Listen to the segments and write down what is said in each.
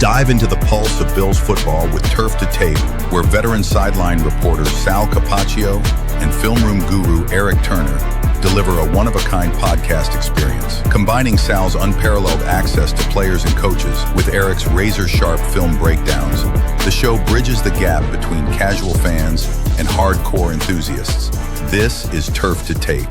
Dive into the pulse of Bills football with Turf to Tape, where veteran sideline reporters Sal Capaccio and film room guru Eric Turner deliver a one-of-a-kind podcast experience, combining Sal's unparalleled access to players and coaches with Eric's razor-sharp film breakdowns. The show bridges the gap between casual fans and hardcore enthusiasts. This is Turf to Tape.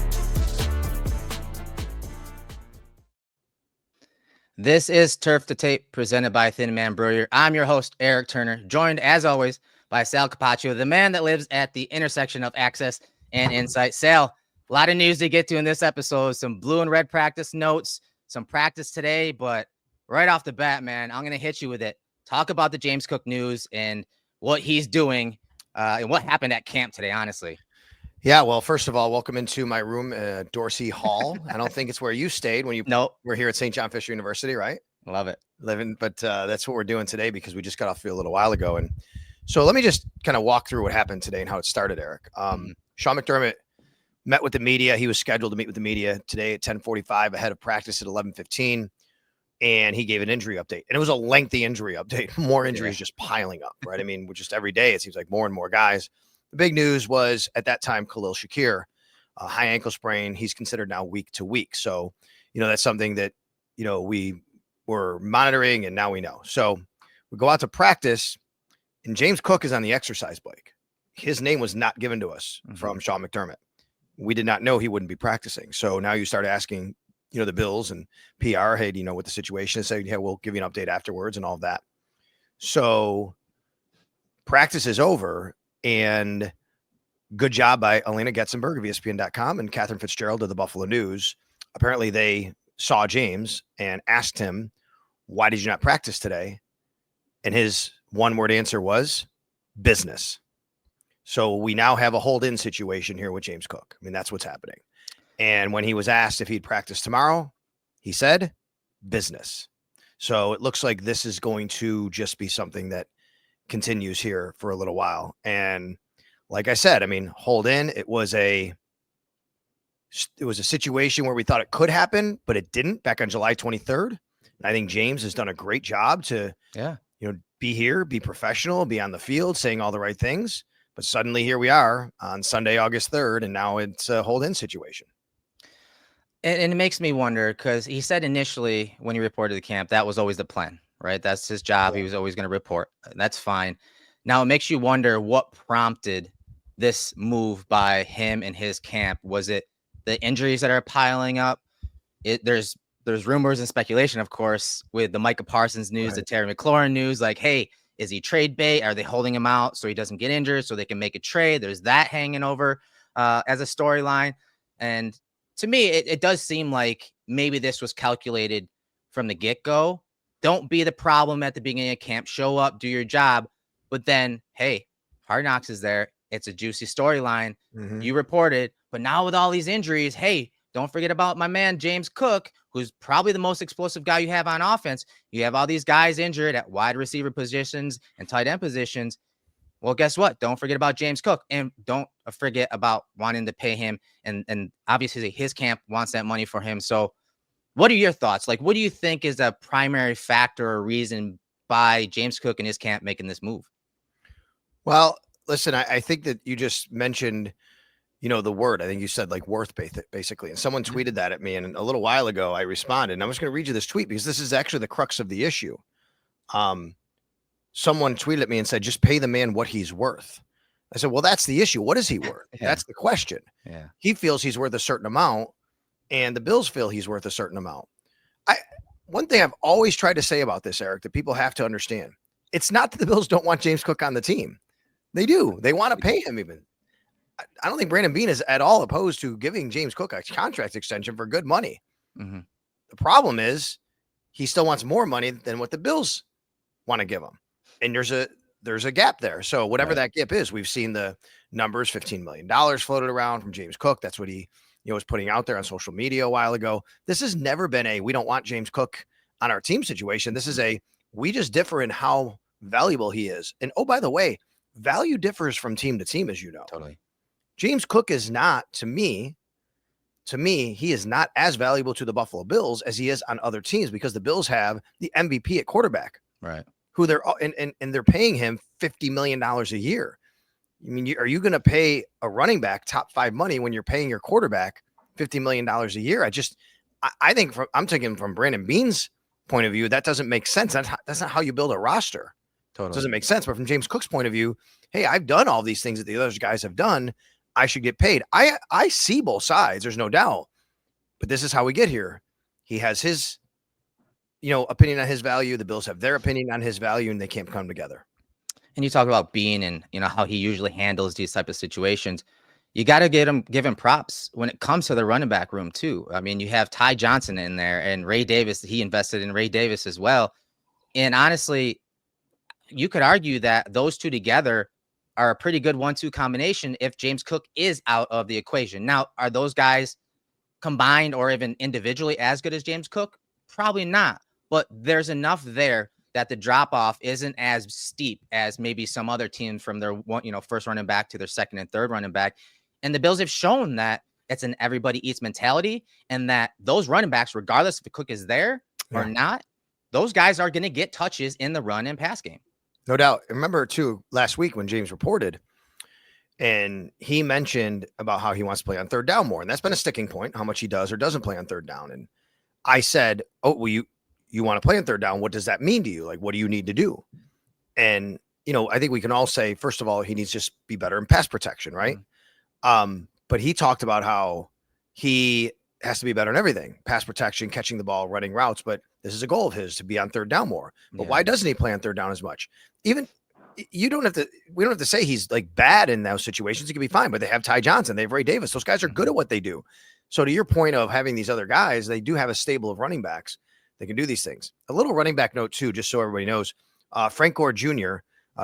This is Turf to Tape, presented by Thin Man Brewer. I'm your host, Eric Turner, joined, as always, by Sal Capaccio, the man that lives at the intersection of access and insight. Sal, a lot of news to get to in this episode, some blue and red practice notes, some practice today, but right off the bat, man, I'm going to hit you with it. Talk about the James Cook news and what he's doing and what happened at camp today, honestly. Yeah, well, first of all, welcome into my room, Dorsey Hall. I don't think it's where you stayed when you were here at St. John Fisher University, right? Love it. But that's what we're doing today because we just got off the field a little while ago. And so let me just kind of walk through what happened today and how it started, Eric. Sean McDermott met with the media. He was scheduled to meet with the media today at 10:45 ahead of practice at 11:15. And he gave an injury update. And it was a lengthy injury update. More injuries just piling up, right? I mean, just every day it seems like more and more guys. The big news was at that time, Khalil Shakir, a high ankle sprain. He's considered now week to week. So, that's something that, we were monitoring and now we know. So we go out to practice and James Cook is on the exercise bike. His name was not given to us from Sean McDermott. We did not know he wouldn't be practicing. So now you start asking, the Bills and PR, hey, do you know what the situation is? Say, yeah, we'll give you an update afterwards and all of that. So practice is over. And good job by Elena Getzenberg of ESPN.com and Catherine Fitzgerald of the Buffalo News. Apparently they saw James and asked him, why did you not practice today? And his one-word answer was business. So we now have a hold-in situation here with James Cook. I mean, that's what's happening. And when he was asked if he'd practice tomorrow, he said business. So it looks like this is going to just be something that continues here for a little while. And like I said, I mean, hold in, it was a situation where we thought it could happen, but it didn't back on July 23rd. And I think James has done a great job to, be here, be professional, be on the field, saying all the right things. But suddenly here we are on Sunday, August 3rd, and now it's a hold in situation. And it makes me wonder, because he said initially when he reported to camp, that was always the plan. Right. That's his job. He was always going to report. That's fine. Now it makes you wonder what prompted this move by him and his camp. Was it the injuries that are piling up? There's rumors and speculation, of course, with the Micah Parsons news, the Terry McLaurin news, like, hey, is he trade bait? Are they holding him out so he doesn't get injured so they can make a trade? There's that hanging over as a storyline. And to me, it does seem like maybe this was calculated from the get-go. Don't be the problem at the beginning of camp. Show up, do your job. But then, hey, Hard Knocks is there. It's a juicy storyline. You reported. But now with all these injuries, hey, don't forget about my man, James Cook, who's probably the most explosive guy you have on offense. You have all these guys injured at wide receiver positions and tight end positions. Well, guess what? Don't forget about James Cook. And don't forget about wanting to pay him. And obviously his camp wants that money for him. So what are your thoughts? Like, what do you think is a primary factor or reason by James Cook and his camp making this move? Well, listen, I think that you just mentioned, the word. I think you said like worth basically. And someone tweeted that at me. And a little while ago, I responded. And I was going to read you this tweet because this is actually the crux of the issue. Someone tweeted at me and said, just pay the man what he's worth. I said, well, that's the issue. What is he worth? That's the question. Yeah. He feels he's worth a certain amount. And the Bills feel he's worth a certain amount. One thing I've always tried to say about this, Eric, that people have to understand, it's not that the Bills don't want James Cook on the team. They do. They want to pay him even. I don't think Brandon Beane is at all opposed to giving James Cook a contract extension for good money. The problem is he still wants more money than what the Bills want to give him. And there's a gap there. So whatever that gap is, we've seen the numbers, $15 million floated around from James Cook. That's what he was putting out there on social media a while ago. This has never been a, we don't want James Cook on our team situation. This is a, we just differ in how valuable he is. And oh, by the way, value differs from team to team, as you know. Totally. James Cook is not, to me, he is not as valuable to the Buffalo Bills as he is on other teams because the Bills have the MVP at quarterback. Right. who and they're paying him $50 million a year. I mean, are you going to pay a running back top 5 money when you're paying your quarterback $50 million a year? I think I'm taking from Brandon Beane's point of view, that doesn't make sense. That's not how you build a roster. Totally. It doesn't make sense. But from James Cook's point of view, hey, I've done all these things that the other guys have done. I should get paid. I see both sides. There's no doubt. But this is how we get here. He has his, opinion on his value. The Bills have their opinion on his value, and they can't come together. And you talk about Beane and how he usually handles these type of situations. You got to give him props when it comes to the running back room too. I mean, you have Ty Johnson in there and Ray Davis. He invested in Ray Davis as well. And honestly, you could argue that those two together are a pretty good 1-2 combination if James Cook is out of the equation. Now, are those guys combined or even individually as good as James Cook? Probably not. But there's enough there that the drop-off isn't as steep as maybe some other teams from their first running back to their second and third running back. And the Bills have shown that it's an everybody eats mentality, and that those running backs, regardless if the Cook is there or not, those guys are going to get touches in the run and pass game. No doubt. Remember, too, last week when James reported, and he mentioned about how he wants to play on third down more. And that's been a sticking point, how much he does or doesn't play on third down. And I said, oh, well, you want to play on third down. What does that mean to you? Like, what do you need to do? And, I think we can all say, first of all, he needs to just be better in pass protection, right? Mm-hmm. But he talked about how he has to be better in everything, pass protection, catching the ball, running routes. But this is a goal of his to be on third down more. But why doesn't he play on third down as much? We don't have to say he's like bad in those situations. He can be fine, but they have Ty Johnson. They have Ray Davis. Those guys are good at what they do. So to your point of having these other guys, they do have a stable of running backs. They can do these things. A little running back note too, just so everybody knows, Frank Gore Jr.,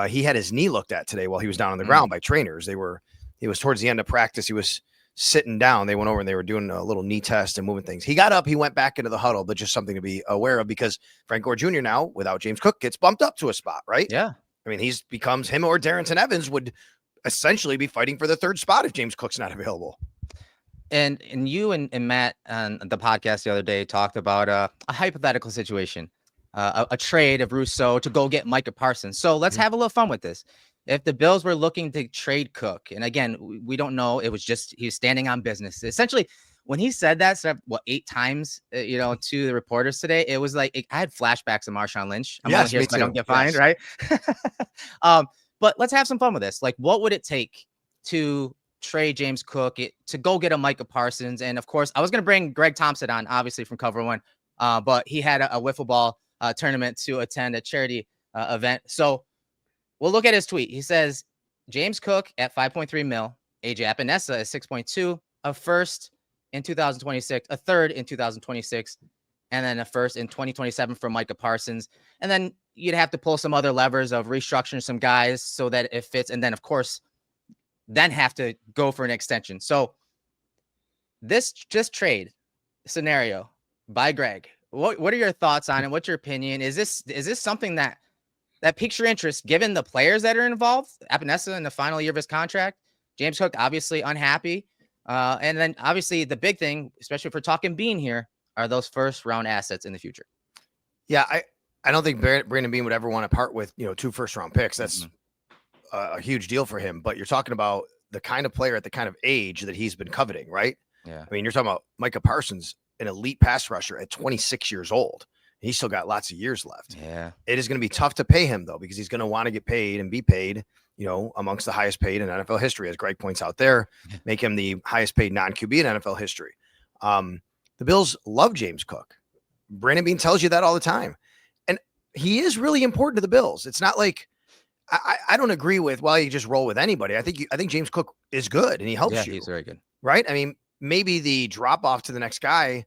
he had his knee looked at today while he was down on the ground by trainers. He was towards the end of practice. He was sitting down. They went over and they were doing a little knee test and moving things. He got up, he went back into the huddle, but just something to be aware of because Frank Gore Jr. now, without James Cook, gets bumped up to a spot, right? Yeah. I mean, becomes him or Darrington Evans would essentially be fighting for the third spot if James Cook's not available. And you and Matt on the podcast the other day talked about a hypothetical situation, a trade of Rousseau to go get Micah Parsons. So let's have a little fun with this. If the Bills were looking to trade Cook, and again, we don't know, it was just he was standing on business. Essentially, when he said that, 8 times, to the reporters today, it was like I had flashbacks of Marshawn Lynch. I'm only here so I don't get fined, right? But let's have some fun with this. Like, what would it take to trade James Cook to go get a Micah Parsons? And of course, I was going to bring Greg Thompson on, obviously from Cover One, but he had a wiffle ball tournament to attend, a charity event. So we'll look at his tweet. He says, James Cook at 5.3 mil, AJ Epinesa at 6.2, a first in 2026, a third in 2026, and then a first in 2027 for Micah Parsons. And then you'd have to pull some other levers of restructuring some guys so that it fits. And then, of course, then have to go for an extension. So this just trade scenario by Greg, what are your thoughts on it? What's your opinion? Is this something that piques your interest given the players that are involved? Epinesa in the final year of his contract, James Cook obviously unhappy. And then obviously the big thing, especially if we're talking Beane here, are those first round assets in the future. Yeah, I don't think Brandon Beane would ever want to part with 2 first round picks. That's a huge deal for him. But you're talking about the kind of player at the kind of age that he's been coveting, right? Yeah. I mean, you're talking about Micah Parsons, an elite pass rusher at 26 years old. He's still got lots of years left. Yeah. It is going to be tough to pay him, though, because he's going to want to get paid and be paid, amongst the highest paid in NFL history, as Greg points out there, make him the highest paid non-QB in NFL history. The Bills love James Cook. Brandon Beane tells you that all the time. And he is really important to the Bills. It's not like I don't agree with, well, you just roll with anybody. I think James Cook is good and he helps you. He's very good. Right? I mean, maybe the drop off to the next guy,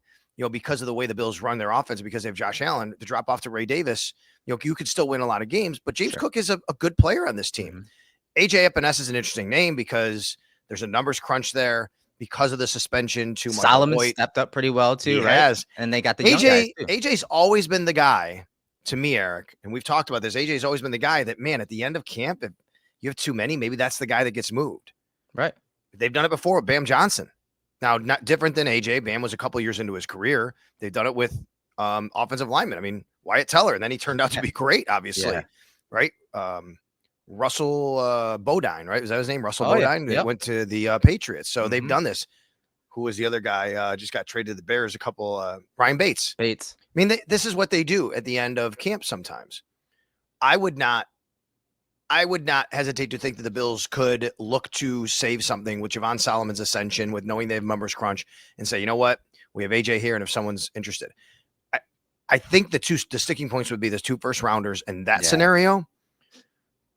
because of the way the Bills run their offense, because they have Josh Allen, the drop off to Ray Davis, you could still win a lot of games, but James Cook is a good player on this team. AJ Epinesa is an interesting name because there's a numbers crunch there because of the suspension to Michael Solomon Hoyt. Stepped up pretty well too, He right? has. And they got the young guys too. AJ's always been the guy to me, Eric, and we've talked about this. AJ's always been the guy that, man, at the end of camp, if you have too many, maybe that's the guy that gets moved. Right. They've done it before with Bam Johnson. Now, not different than AJ. Bam was a couple years into his career. They've done it with offensive linemen. I mean, Wyatt Teller, and then he turned out to be great, obviously, Yeah. right? Russell Bodine, right? Was that his name? Russell Oh, yeah. Bodine. They Yep. went to the Patriots, so they've Mhm. done this. Who was the other guy? Just got traded to the Bears. Brian Bates. Bates. I mean, this is what they do at the end of camp. Sometimes I would not hesitate to think that the Bills could look to save something with Javon Solomon's ascension, with knowing they have numbers crunch, and say, you know what, we have AJ here, and if someone's interested, I think the sticking points would be the 2 first rounders in that scenario.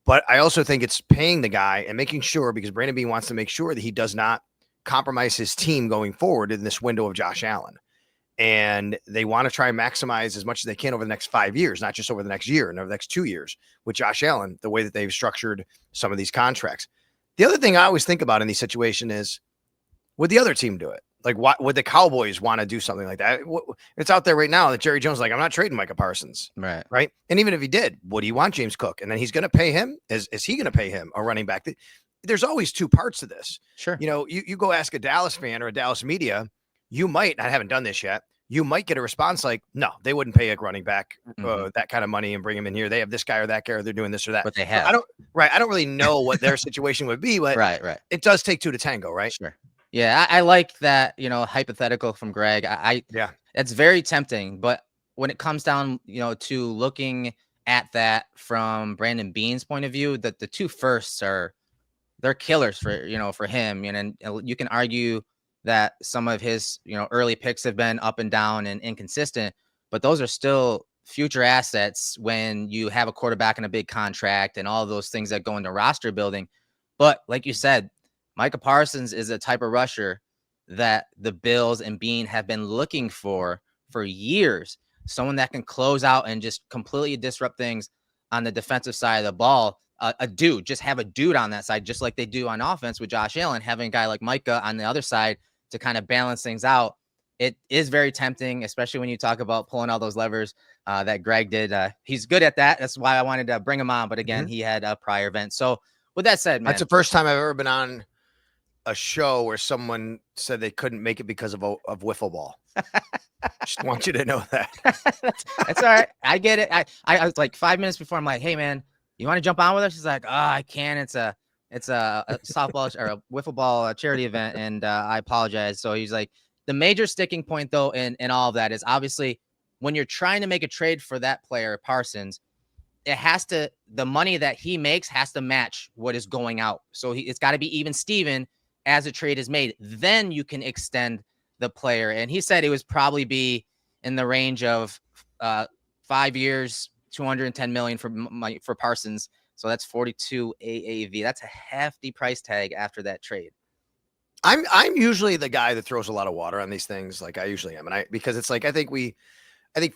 But I also think it's paying the guy and making sure, because Brandon Beane wants to make sure that he does not compromise his team going forward in this window of Josh Allen. And they want to try and maximize as much as they can over the next 5 years, not just over the next year and over the next 2 years with Josh Allen, the way that they've structured some of these contracts. The other thing I always think about in these situations is, would the other team do it? Like, what would the Cowboys want to do something like that? It's out there right now that Jerry Jones is like, I'm not trading Micah Parsons. Right. And even if he did, would he want James Cook? And then he's going to pay him. Is he going to pay him a running back? There's always 2 parts to this. Sure. You know, you go ask a Dallas fan or a Dallas media, you might, I haven't done this yet, you might get a response like, no, they wouldn't pay a running back that kind of money and bring him in here. They have this guy or that guy, or they're doing this or that. But they have. I don't really know what their situation would be, but right. it does take 2 to tango, right? Sure. Yeah, I like that, hypothetical from Greg. Yeah. It's very tempting, but when it comes down, to looking at that from Brandon Beane's point of view, that the 2 firsts they're killers for him. And you can argue that some of his, early picks have been up and down and inconsistent, but those are still future assets when you have a quarterback in a big contract and all of those things that go into roster building. But like you said, Micah Parsons is a type of rusher that the Bills and Beane have been looking for years. Someone that can close out and just completely disrupt things on the defensive side of the ball. Just have a dude on that side, just like they do on offense with Josh Allen, having a guy like Micah on the other side to kind of balance things out. It is very tempting, especially when you talk about pulling all those levers that Greg did. He's good at that. That's why I wanted to bring him on. But again, he had a prior event. So with that said, man, that's the first time I've ever been on a show where someone said they couldn't make it because of wiffle ball. Just want you to know that. that's all right. I get it. I was like 5 minutes before, I'm like, hey man, you want to jump on with us? She's like, oh, I can't. It's a softball or a wiffle ball charity event, and I apologize. So he's like, the major sticking point though in all of that is obviously when you're trying to make a trade for that player, Parsons, the money that he makes has to match what is going out. So it's got to be even Steven as a trade is made. Then you can extend the player. And he said it was probably be in the range of 5 years, $210 million for Parsons. So that's 42 AAV. That's a hefty price tag after that trade. I'm usually the guy that throws a lot of water on these things. Like I usually am. And because it's like, I think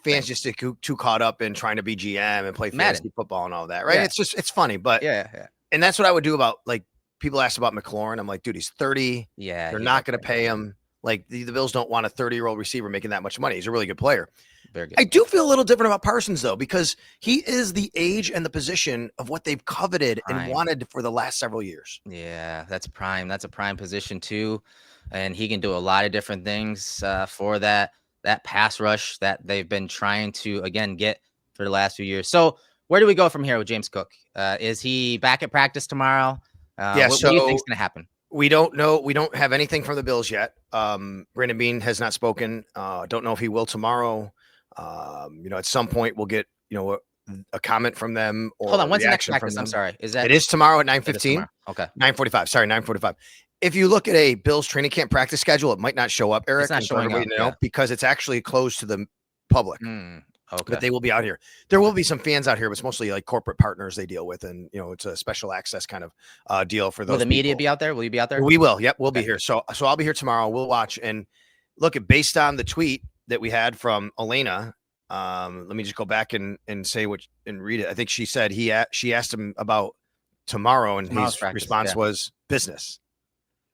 fans just get too caught up in trying to be GM and play fantasy football and all that. Right. Yeah. It's funny, but yeah. And that's what I would do about, like, people asked about McLaurin. I'm like, dude, he's 30. Yeah. They're not going to pay him. Like the Bills don't want a 30-year-old receiver making that much money. He's a really good player. Very good. I do feel a little different about Parsons though, because he is the age and the position of what they've coveted and wanted for the last several years. Yeah, that's prime. That's a prime position too. And he can do a lot of different things for that pass rush that they've been trying to, again, get for the last few years. So where do we go from here with James Cook? Is he back at practice tomorrow? What do you think is going to happen? We don't know. We don't have anything from the Bills yet. Brandon Beane has not spoken. Don't know if he will tomorrow. At some point we'll get, a comment from them. Or hold on. When's the next practice? I'm sorry. It is tomorrow at 9:15. Okay. 9:45. Sorry, 9:45. If you look at a Bills training camp practice schedule, it might not show up, Eric. It's not showing up, because it's actually closed to the public. Okay. But they will be out here. There will be some fans out here, but it's mostly like corporate partners they deal with. And, it's a special access kind of deal for those. Will the media be out there? Will you be out there? We will. Yep. We'll be here. So I'll be here tomorrow. We'll watch and look at, based on the tweet that we had from Elena. Let me just go back and say and read it. I think she said she asked him about tomorrow, and his response was business.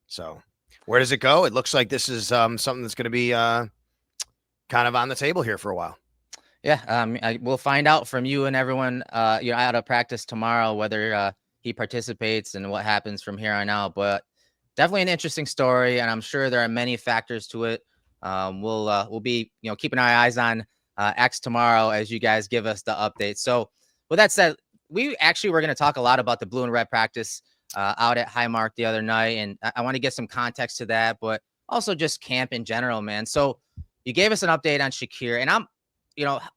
So where does it go? It looks like this is something that's going to be kind of on the table here for a while. Yeah. We'll find out from you and everyone, out of practice tomorrow, whether he participates and what happens from here on out. But definitely an interesting story, and I'm sure there are many factors to it. We'll be, keeping our eyes on X tomorrow as you guys give us the update. So with that said, we actually were going to talk a lot about the blue and red practice out at Highmark the other night. And I want to get some context to that, but also just camp in general, man. So you gave us an update on Shakir, and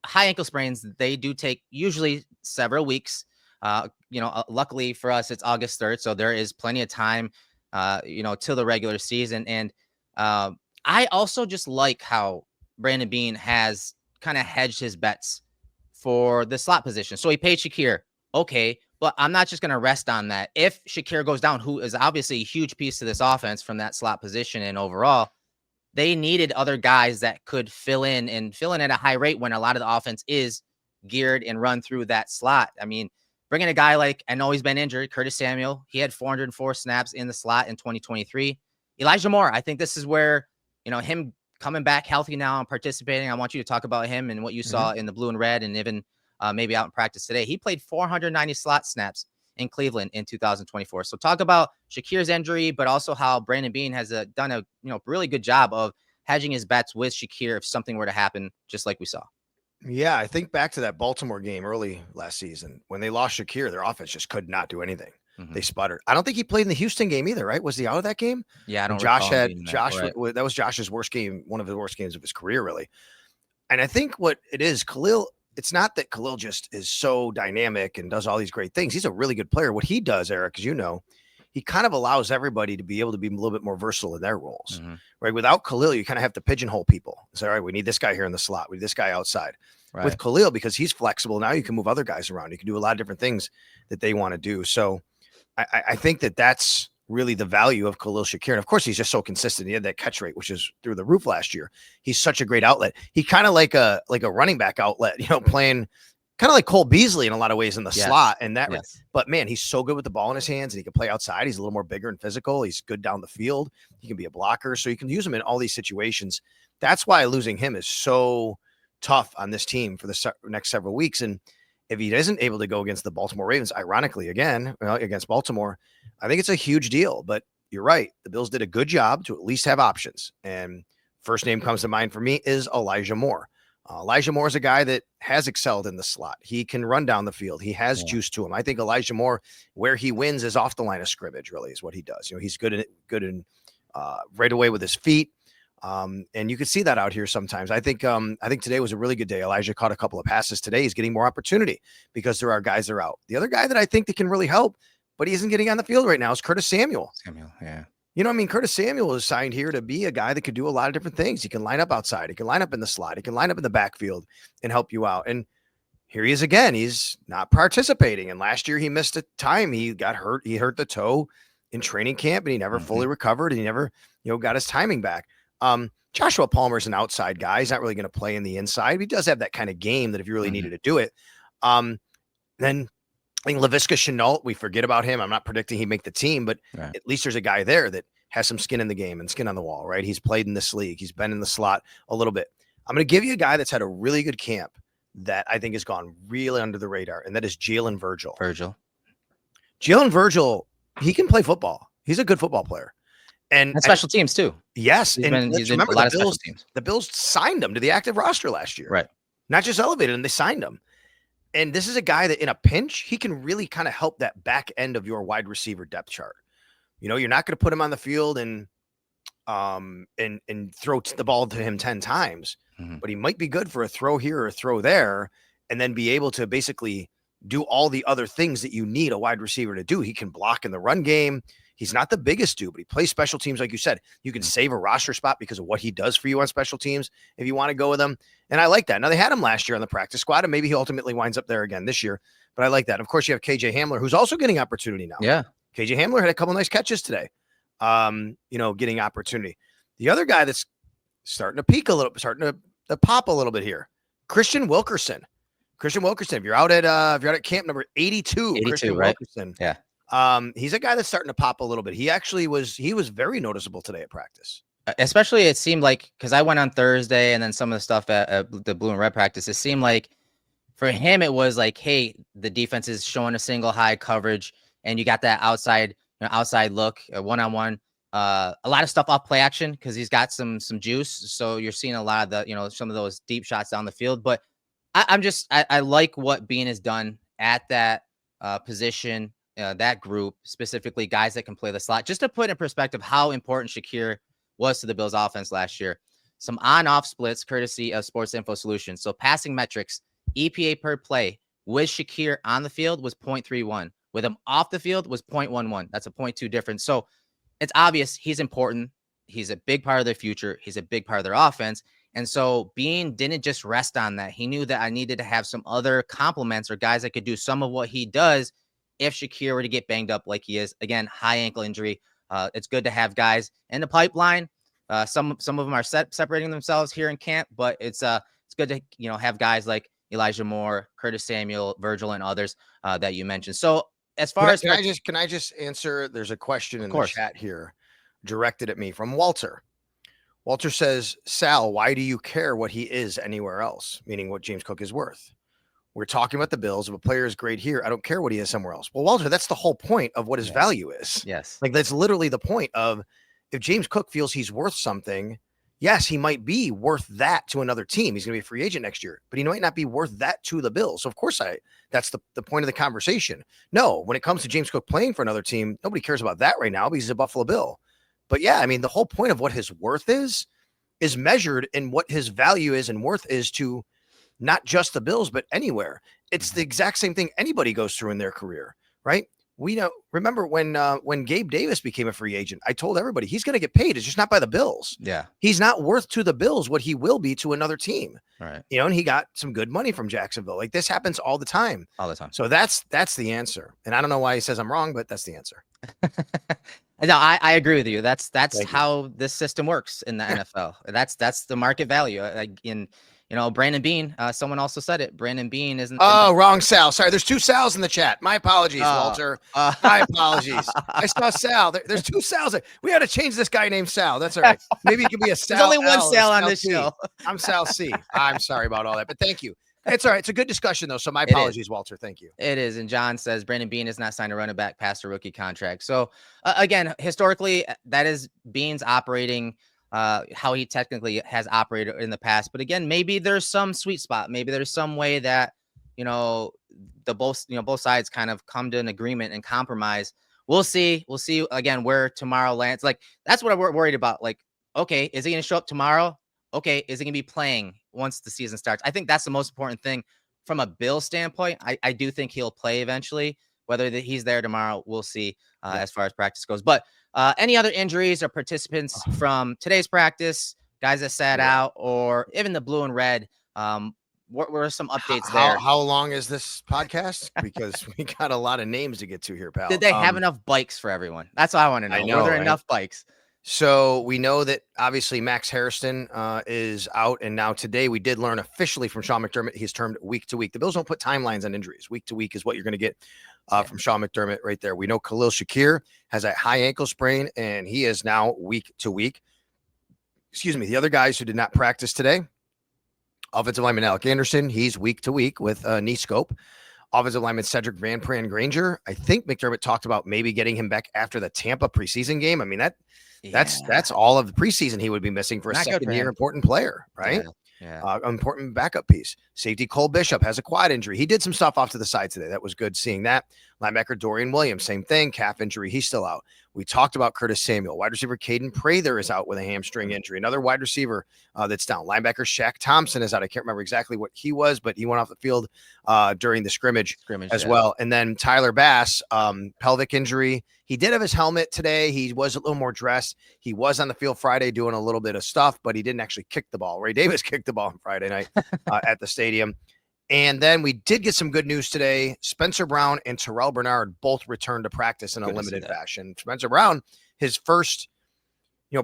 high ankle sprains, they do take usually several weeks. Luckily for us, it's August 3rd. So there is plenty of time, till the regular season. And I also just like how Brandon Beane has kind of hedged his bets for the slot position. So he paid Shakir. Okay, but I'm not just going to rest on that. If Shakir goes down, who is obviously a huge piece to this offense from that slot position, and overall, they needed other guys that could fill in at a high rate when a lot of the offense is geared and run through that slot. I mean, bringing a guy like, I know he's been injured, Curtis Samuel, he had 404 snaps in the slot in 2023. Elijah Moore, I think this is where, him coming back healthy now and participating. I want you to talk about him and what you saw in the blue and red, and even maybe out in practice today. He played 490 slot snaps in Cleveland in 2024. So talk about Shakir's injury, but also how Brandon Beane has done a really good job of hedging his bets with Shakir if something were to happen, just like we saw. Yeah, I think back to that Baltimore game early last season when they lost Shakir, their offense just could not do anything. They sputtered. I don't think he played in the Houston game either, right? Was he out of that game? Yeah, I don't Josh recall had being Josh. right. That was Josh's worst game, one of the worst games of his career, really. And I think what it is, Khalil. It's not that Khalil just is so dynamic and does all these great things. He's a really good player. What he does, Eric, as you know, he kind of allows everybody to be able to be a little bit more versatile in their roles, right? Without Khalil, you kind of have to pigeonhole people. Say, all right, we need this guy here in the slot. We need this guy outside. Right. With Khalil, because he's flexible, now you can move other guys around. You can do a lot of different things that they want to do. So I think that's really the value of Khalil Shakir. And of course, he's just so consistent. He had that catch rate, which is through the roof last year. He's such a great outlet. He kind of like a running back outlet, playing kind of like Cole Beasley in a lot of ways in the slot. And that, but man, he's so good with the ball in his hands, and he can play outside. He's a little more bigger and physical. He's good down the field. He can be a blocker. So you can use him in all these situations. That's why losing him is so tough on this team for the next several weeks. And if he isn't able to go against the Baltimore Ravens, ironically, again, against Baltimore, I think it's a huge deal. But you're right. The Bills did a good job to at least have options. And first name comes to mind for me is Elijah Moore. Elijah Moore is a guy that has excelled in the slot. He can run down the field. He has juice to him. I think Elijah Moore, where he wins is off the line of scrimmage, really is what he does. He's good in right away with his feet. And you can see that out here sometimes. I think today was a really good day. Elijah caught a couple of passes today. He's getting more opportunity because there are guys that are out. The other guy that I think that can really help, but he isn't getting on the field right now, is Curtis Samuel. Yeah. Curtis Samuel is signed here to be a guy that could do a lot of different things. He can line up outside. He can line up in the slot. He can line up in the backfield and help you out. And here he is again. He's not participating. And last year he missed a time. He got hurt. He hurt the toe in training camp, and he never fully recovered. And he never, got his timing back. Joshua Palmer's an outside guy. He's not really going to play in the inside. He does have that kind of game that if you really needed to do it. Then I think Laviska Shenault, we forget about him. I'm not predicting he'd make the team, but at least there's a guy there that has some skin in the game and skin on the wall, right? He's played in this league. He's been in the slot a little bit. I'm going to give you a guy that's had a really good camp that I think has gone really under the radar, and that is Jalen Virgil. Jalen Virgil, he can play football. He's a good football player. And special teams too. Yes. He's been a lot of special teams. The Bills signed him to the active roster last year. Right. Not just elevated him, they signed him. And this is a guy that in a pinch, he can really kind of help that back end of your wide receiver depth chart. You're not going to put him on the field and throw the ball to him 10 times, but he might be good for a throw here or a throw there, and then be able to basically do all the other things that you need a wide receiver to do. He can block in the run game. He's not the biggest dude, but he plays special teams. Like you said, you can save a roster spot because of what he does for you on special teams if you want to go with him. And I like that. Now, they had him last year on the practice squad, and maybe he ultimately winds up there again this year, but I like that. Of course, you have KJ Hamler, who's also getting opportunity now. Yeah. KJ Hamler had a couple nice catches today, getting opportunity. The other guy that's starting to peak a little, starting to pop a little bit here, Christian Wilkerson. If you're out at camp number 82 Christian right? Wilkerson. Yeah. He's a guy that's starting to pop a little bit. He was very noticeable today at practice. Especially it seemed like, because I went on Thursday and then some of the stuff at the blue and red practice, it seemed like for him, it was like, hey, the defense is showing a single high coverage and you got that outside look, one-on-one. A lot of stuff off play action because he's got some juice. So you're seeing a lot of the, some of those deep shots down the field. But I like what Bean has done at that position, that group, specifically guys that can play the slot. Just to put in perspective how important Shakir was to the Bills offense last year. Some on-off splits courtesy of Sports Info Solutions. So passing metrics, EPA per play with Shakir on the field was 0.31. With him off the field was 0.11. That's a 0.2 difference. So it's obvious he's important. He's a big part of their future. He's a big part of their offense. And so Bean didn't just rest on that. He knew that I needed to have some other complements or guys that could do some of what he does if Shakir were to get banged up like he is. Again, high ankle injury. It's good to have guys in the pipeline. Some of them are separating themselves here in camp, but it's good to have guys like Elijah Moore, Curtis Samuel, Virgil, and others that you mentioned. So as far as can I just answer? There's a question in the chat here directed at me from Walter. Walter says, Sal, why do you care what he is anywhere else? Meaning what James Cook is worth. We're talking about the Bills. If a player is great here, I don't care what he is somewhere else. Well, Walter, that's the whole point of what his value is. Yes. Like that's literally the point of if James Cook feels he's worth something, yes, he might be worth that to another team. He's going to be a free agent next year, but he might not be worth that to the Bills. So of course that's the point of the conversation. No, when it comes to James Cook playing for another team, nobody cares about that right now because he's a Buffalo Bill. But yeah, I mean, the whole point of what his worth is measured in what his value is and worth is to not just the Bills, but anywhere. It's the exact same thing anybody goes through in their career, right? We know. Remember when Gabe Davis became a free agent, I told everybody he's going to get paid. It's just not by the Bills. Yeah. He's not worth to the Bills what he will be to another team. Right. And he got some good money from Jacksonville. Like this happens all the time. All the time. So that's the answer. And I don't know why he says I'm wrong, but that's the answer. No, I agree with you. That's how this system works in the NFL. That's the market value. Brandon Bean, someone also said it. Brandon Bean isn't. Oh, wrong Sal. Sorry. There's two Sals in the chat. My apologies, Walter. My apologies. I saw Sal. There's two Sals. We had to change this guy named Sal. That's all right. Maybe it could be a Sal. There's only one L Sal on Sal this C. show. I'm Sal C. I'm sorry about all that, but thank you. It's all right. It's a good discussion, though. So my apologies, Walter. Thank you. It is. And John says Brandon Bean is not signed a running back past a rookie contract. So, again, historically, that is Bean's operating how he technically has operated in the past. But again, maybe there's some sweet spot. Maybe there's some way that, both sides kind of come to an agreement and compromise. We'll see. We'll see again where tomorrow lands. Like, that's what we're worried about. Like, okay, is he going to show up tomorrow? Okay, is he going to be playing once the season starts? I think that's the most important thing from a Bill standpoint. I do think he'll play eventually. Whether he's there tomorrow, we'll see as far as practice goes. But any other injuries or participants from today's practice, guys that sat out, or even the blue and red, what were some updates there? How long is this podcast? Because we got a lot of names to get to here, pal. Did they have enough bikes for everyone? That's what I want to know. Were there enough bikes? So we know that obviously Max Harrison is out. And now today we did learn officially from Sean McDermott, he's termed week to week. The Bills don't put timelines on injuries. Week to week is what you're going to get from Sean McDermott right there. We know Khalil Shakir has a high ankle sprain and he is now week to week. Excuse me. The other guys who did not practice today, offensive lineman Alec Anderson, he's week to week with knee scope. Offensive lineman Cedric Van Pran Granger. I think McDermott talked about maybe getting him back after the Tampa preseason game. I mean, that's all of the preseason he would be missing for a second-year important player, right? Yeah. Important backup piece. Safety Cole Bishop has a quad injury. He did some stuff off to the side today. That was good seeing that. Linebacker Dorian Williams, same thing. Calf injury. He's still out. We talked about Curtis Samuel. Wide receiver Caden Prather is out with a hamstring injury. Another wide receiver that's down. Linebacker Shaq Thompson is out. I can't remember exactly what he was, but he went off the field during the scrimmage as well. And then Tyler Bass, pelvic injury. He did have his helmet today. He was a little more dressed. He was on the field Friday doing a little bit of stuff, but he didn't actually kick the ball. Ray Davis kicked the ball on Friday night at the stadium. And then we did get some good news today. Spencer Brown and Terrell Bernard both returned to practice in a limited fashion. Spencer Brown, his first,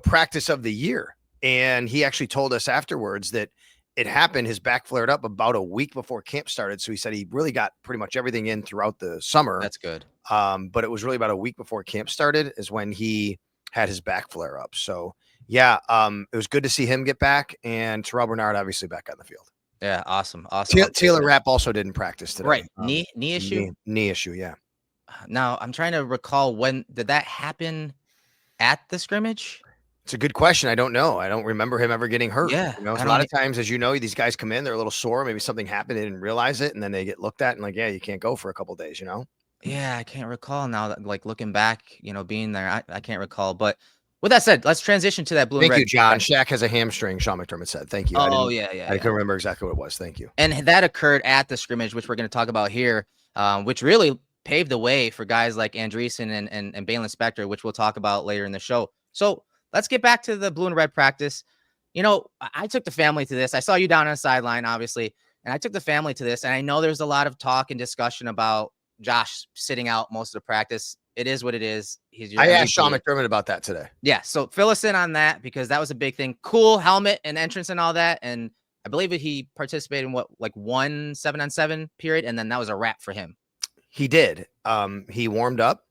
practice of the year. And he actually told us afterwards that it happened. His back flared up about a week before camp started. So he said he really got pretty much everything in throughout the summer. That's good. But it was really about a week before camp started is when he had his back flare up. So yeah, it was good to see him get back, and Terrell Bernard obviously back on the field. Yeah, awesome. Taylor Rapp also didn't practice today. Right, knee issue. Knee issue, yeah. Now I'm trying to recall, when did that happen? at the scrimmage? It's a good question. I don't know. I don't remember him ever getting hurt. Yeah, You know, I a lot don't. of times, as you know, these guys come in, they're a little sore. Maybe something happened, they didn't realize it, and then they get looked at and like, yeah, you can't go for a couple days. You know. Yeah, I can't recall now that like looking back, being there, I can't recall. But with that said, let's transition to that blue and Thank red. you, John. Shaq has a hamstring. Sean McDermott said, "Thank you." Oh yeah, yeah, I yeah. couldn't remember exactly what it was. Thank you. And that occurred at the scrimmage, which we're going to talk about here, which really paved the way for guys like Andreessen and Balin Spector, which we'll talk about later in the show. So let's get back to the blue and red practice. I took the family to this. I saw you down on the sideline, obviously, and I took the family to this. And I know there's a lot of talk and discussion about Josh sitting out most of the practice. It is what it is. He's your I asked Sean MVP. McDermott about that today. Yeah, so fill us in on that because that was a big thing. Cool helmet and entrance and all that. And I believe that he participated in like 1 7-on-7 period, and then that was a wrap for him. He did. He warmed up.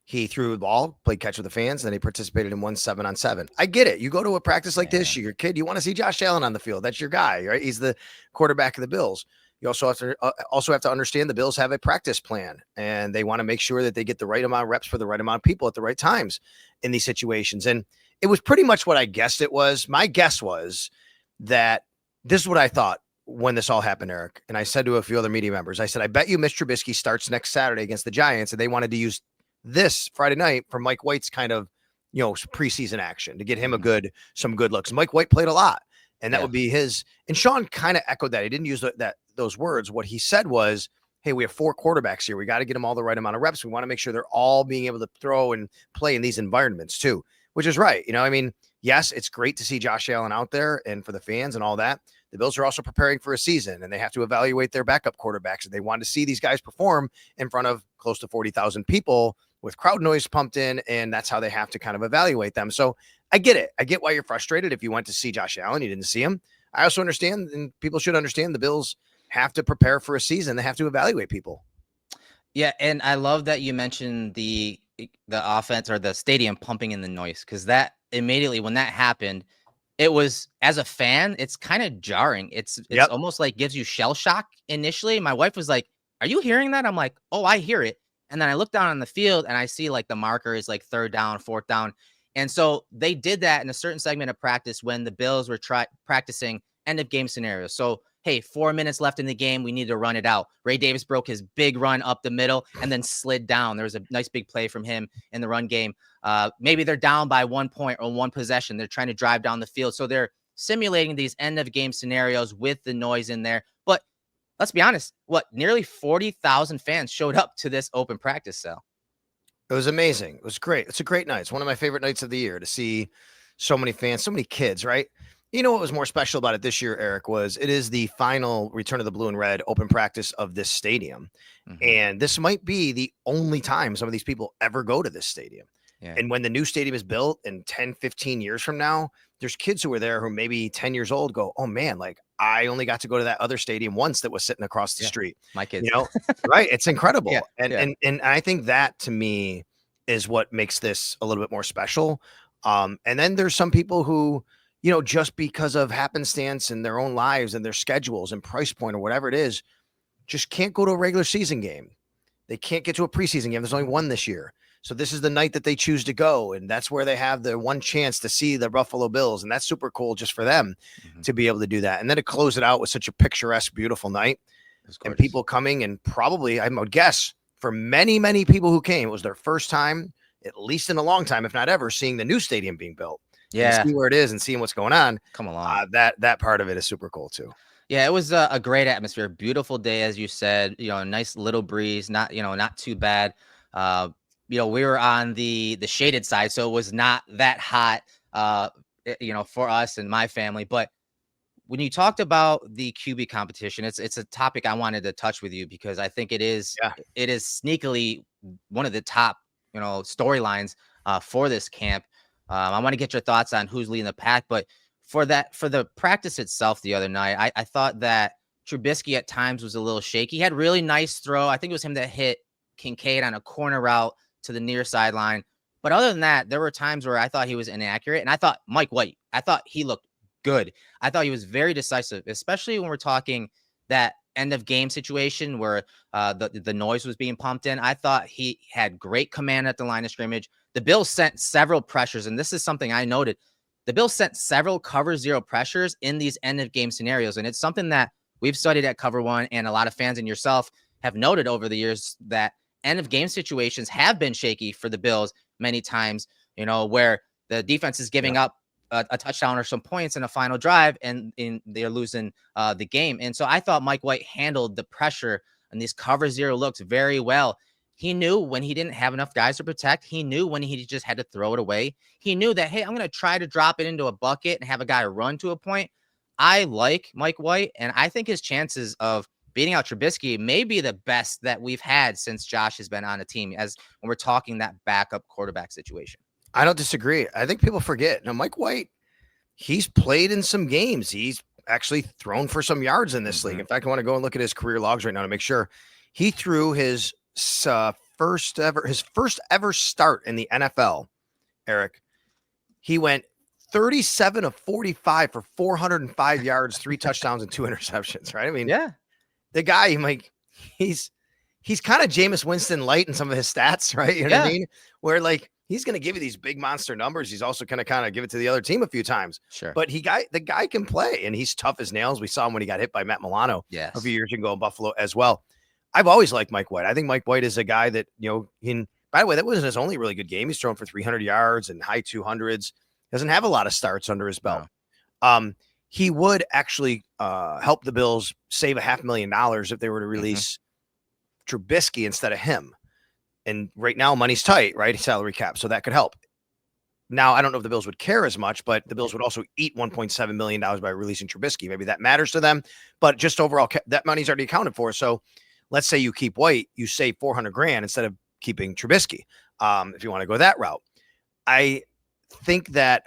He threw the ball, played catch with the fans, then he participated in 1 7-on-7. I get it. You go to a practice like this, you're your kid, you want to see Josh Allen on the field. That's your guy, right? He's the quarterback of the Bills. You also have to understand the Bills have a practice plan, and they want to make sure that they get the right amount of reps for the right amount of people at the right times in these situations. And it was pretty much what I guessed it was. My guess was that this is what I thought when this all happened, Eric. And I said to a few other media members, I said, I bet you Mitch Trubisky starts next Saturday against the Giants, and they wanted to use this Friday night for Mike White's kind of, preseason action to get him some good looks. Mike White played a lot, and that would be his. And Sean kind of echoed that. He didn't use those words. What he said was, hey, we have 4 quarterbacks here. We got to get them all the right amount of reps. We want to make sure they're all being able to throw and play in these environments too, which is right. Yes, it's great to see Josh Allen out there and for the fans and all that. The Bills are also preparing for a season, and they have to evaluate their backup quarterbacks. And they want to see these guys perform in front of close to 40,000 people with crowd noise pumped in, and that's how they have to kind of evaluate them. So I get it. I get why you're frustrated. If you went to see Josh Allen, you didn't see him. I also understand, and people should understand, the Bills have to prepare for a season. They have to evaluate people. Yeah, and I love that you mentioned the offense or the stadium pumping in the noise, because that immediately when that happened, it was, as a fan, it's kind of jarring. It's almost like gives you shell shock initially. My wife was like, "Are you hearing that?" I'm like, "Oh, I hear it." And then I look down on the field and I see like the marker is like 3rd down, 4th down. And so they did that in a certain segment of practice when the Bills were practicing end of game scenarios. So, hey, 4 minutes left in the game. We need to run it out. Ray Davis broke his big run up the middle and then slid down. There was a nice big play from him in the run game. Maybe they're down by 1 point or 1 possession. They're trying to drive down the field. So they're simulating these end of game scenarios with the noise in there. But let's be honest, nearly 40,000 fans showed up to this open practice cell. It was amazing. It was great. It's a great night. It's one of my favorite nights of the year to see so many fans, so many kids, right? You know what was more special about it this year, Eric, was it is the final return of the blue and red open practice of this stadium. Mm-hmm. And this might be the only time some of these people ever go to this stadium. Yeah. And when the new stadium is built in 10, 15 years from now, there's kids who were there who maybe 10 years old go, oh man, like I only got to go to that other stadium once that was sitting across the street. My kids, right. It's incredible. Yeah. And I think that to me is what makes this a little bit more special. And then there's some people who, just because of happenstance in their own lives and their schedules and price point or whatever it is, just can't go to a regular season game. They can't get to a preseason game. There's only one this year. So this is the night that they choose to go. And that's where they have the one chance to see the Buffalo Bills. And that's super cool just for them to be able to do that. And then to close it out with such a picturesque, beautiful night and people coming, and probably, I would guess, for many, many people who came, it was their first time, at least in a long time, if not ever, seeing the new stadium being built. Yeah. See where it is and seeing what's going on. Come along. That part of it is super cool too. Yeah, it was a great atmosphere. Beautiful day, as you said, a nice little breeze, not too bad. We were on the shaded side, so it was not that hot, for us and my family. But when you talked about the QB competition, it's a topic I wanted to touch with you because I think it is sneakily one of the top, storylines for this camp. I want to get your thoughts on who's leading the pack, but for the practice itself the other night, I thought that Trubisky at times was a little shaky. He had really nice throw. I think it was him that hit Kincaid on a corner route to the near sideline. But other than that, there were times where I thought he was inaccurate. And I thought Mike White, I thought he looked good. I thought he was very decisive, especially when we're talking that end of game situation where the noise was being pumped in. I thought he had great command at the line of scrimmage. The Bills sent several pressures, and this is something I noted. The Bills sent several cover zero pressures in these end of game scenarios, and it's something that we've studied at Cover One, and a lot of fans and yourself have noted over the years that end of game situations have been shaky for the Bills many times, where the defense is giving up a touchdown or some points in a final drive, and they're losing the game. And so I thought Mike White handled the pressure and these cover zero looks very well. He knew when he didn't have enough guys to protect. He knew when he just had to throw it away. He knew that, hey, I'm going to try to drop it into a bucket and have a guy run to a point. I like Mike White, and I think his chances of beating out Trubisky may be the best that we've had since Josh has been on the team, as when we're talking that backup quarterback situation. I don't disagree. I think people forget. Now, Mike White, he's played in some games. He's actually thrown for some yards in this league. In fact, I want to go and look at his career logs right now to make sure. He threw his first ever start in the NFL, Eric. He went 37 of 45 for 405 yards, 3 touchdowns, and 2 interceptions, right? I mean, yeah, the guy, he's kind of Jameis Winston light in some of his stats, right? You know what I mean? Where he's going to give you these big monster numbers. He's also going to kind of give it to the other team a few times. Sure. But the guy can play, and he's tough as nails. We saw him when he got hit by Matt Milano a few years ago in Buffalo as well. I've always liked Mike White. I think Mike White is a guy that, by the way, that wasn't his only really good game. He's thrown for 300 yards and high 200s. Doesn't have a lot of starts under his belt. No. He would actually help the Bills save $500,000 if they were to release Trubisky instead of him. And right now, money's tight, right? Salary cap. So that could help. Now, I don't know if the Bills would care as much, but the Bills would also eat $1.7 million by releasing Trubisky. Maybe that matters to them. But just overall, that money's already accounted for. So let's say you keep White, you save $400,000 instead of keeping Trubisky, if you want to go that route. I think that